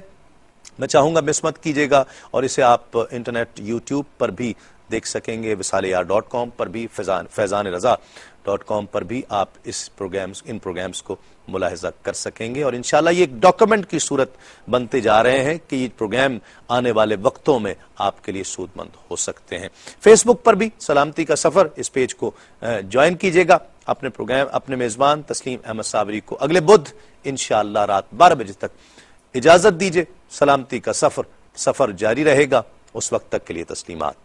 میں چاہوں گا مس مت کیجیے گا، اور اسے آپ انٹرنیٹ یوٹیوب پر بھی دیکھ سکیں گے، وصال.com پر بھی، فیضانرضا.com پر بھی آپ ان پروگرامز کو ملاحظہ کر سکیں گے. اور انشاءاللہ یہ ایک ڈاکومنٹ کی صورت بنتے جا رہے ہیں کہ یہ پروگرام آنے والے وقتوں میں آپ کے لیے سود مند ہو سکتے ہیں. فیس بک پر بھی سلامتی کا سفر، اس پیج کو جوائن کیجیے گا. اپنے پروگرام، اپنے میزبان تسلیم احمد صابری کو اگلے بدھ انشاءاللہ رات 12 بجے تک اجازت دیجیے. سلامتی کا سفر جاری رہے گا. اس وقت تک کے لیے تسلیمات.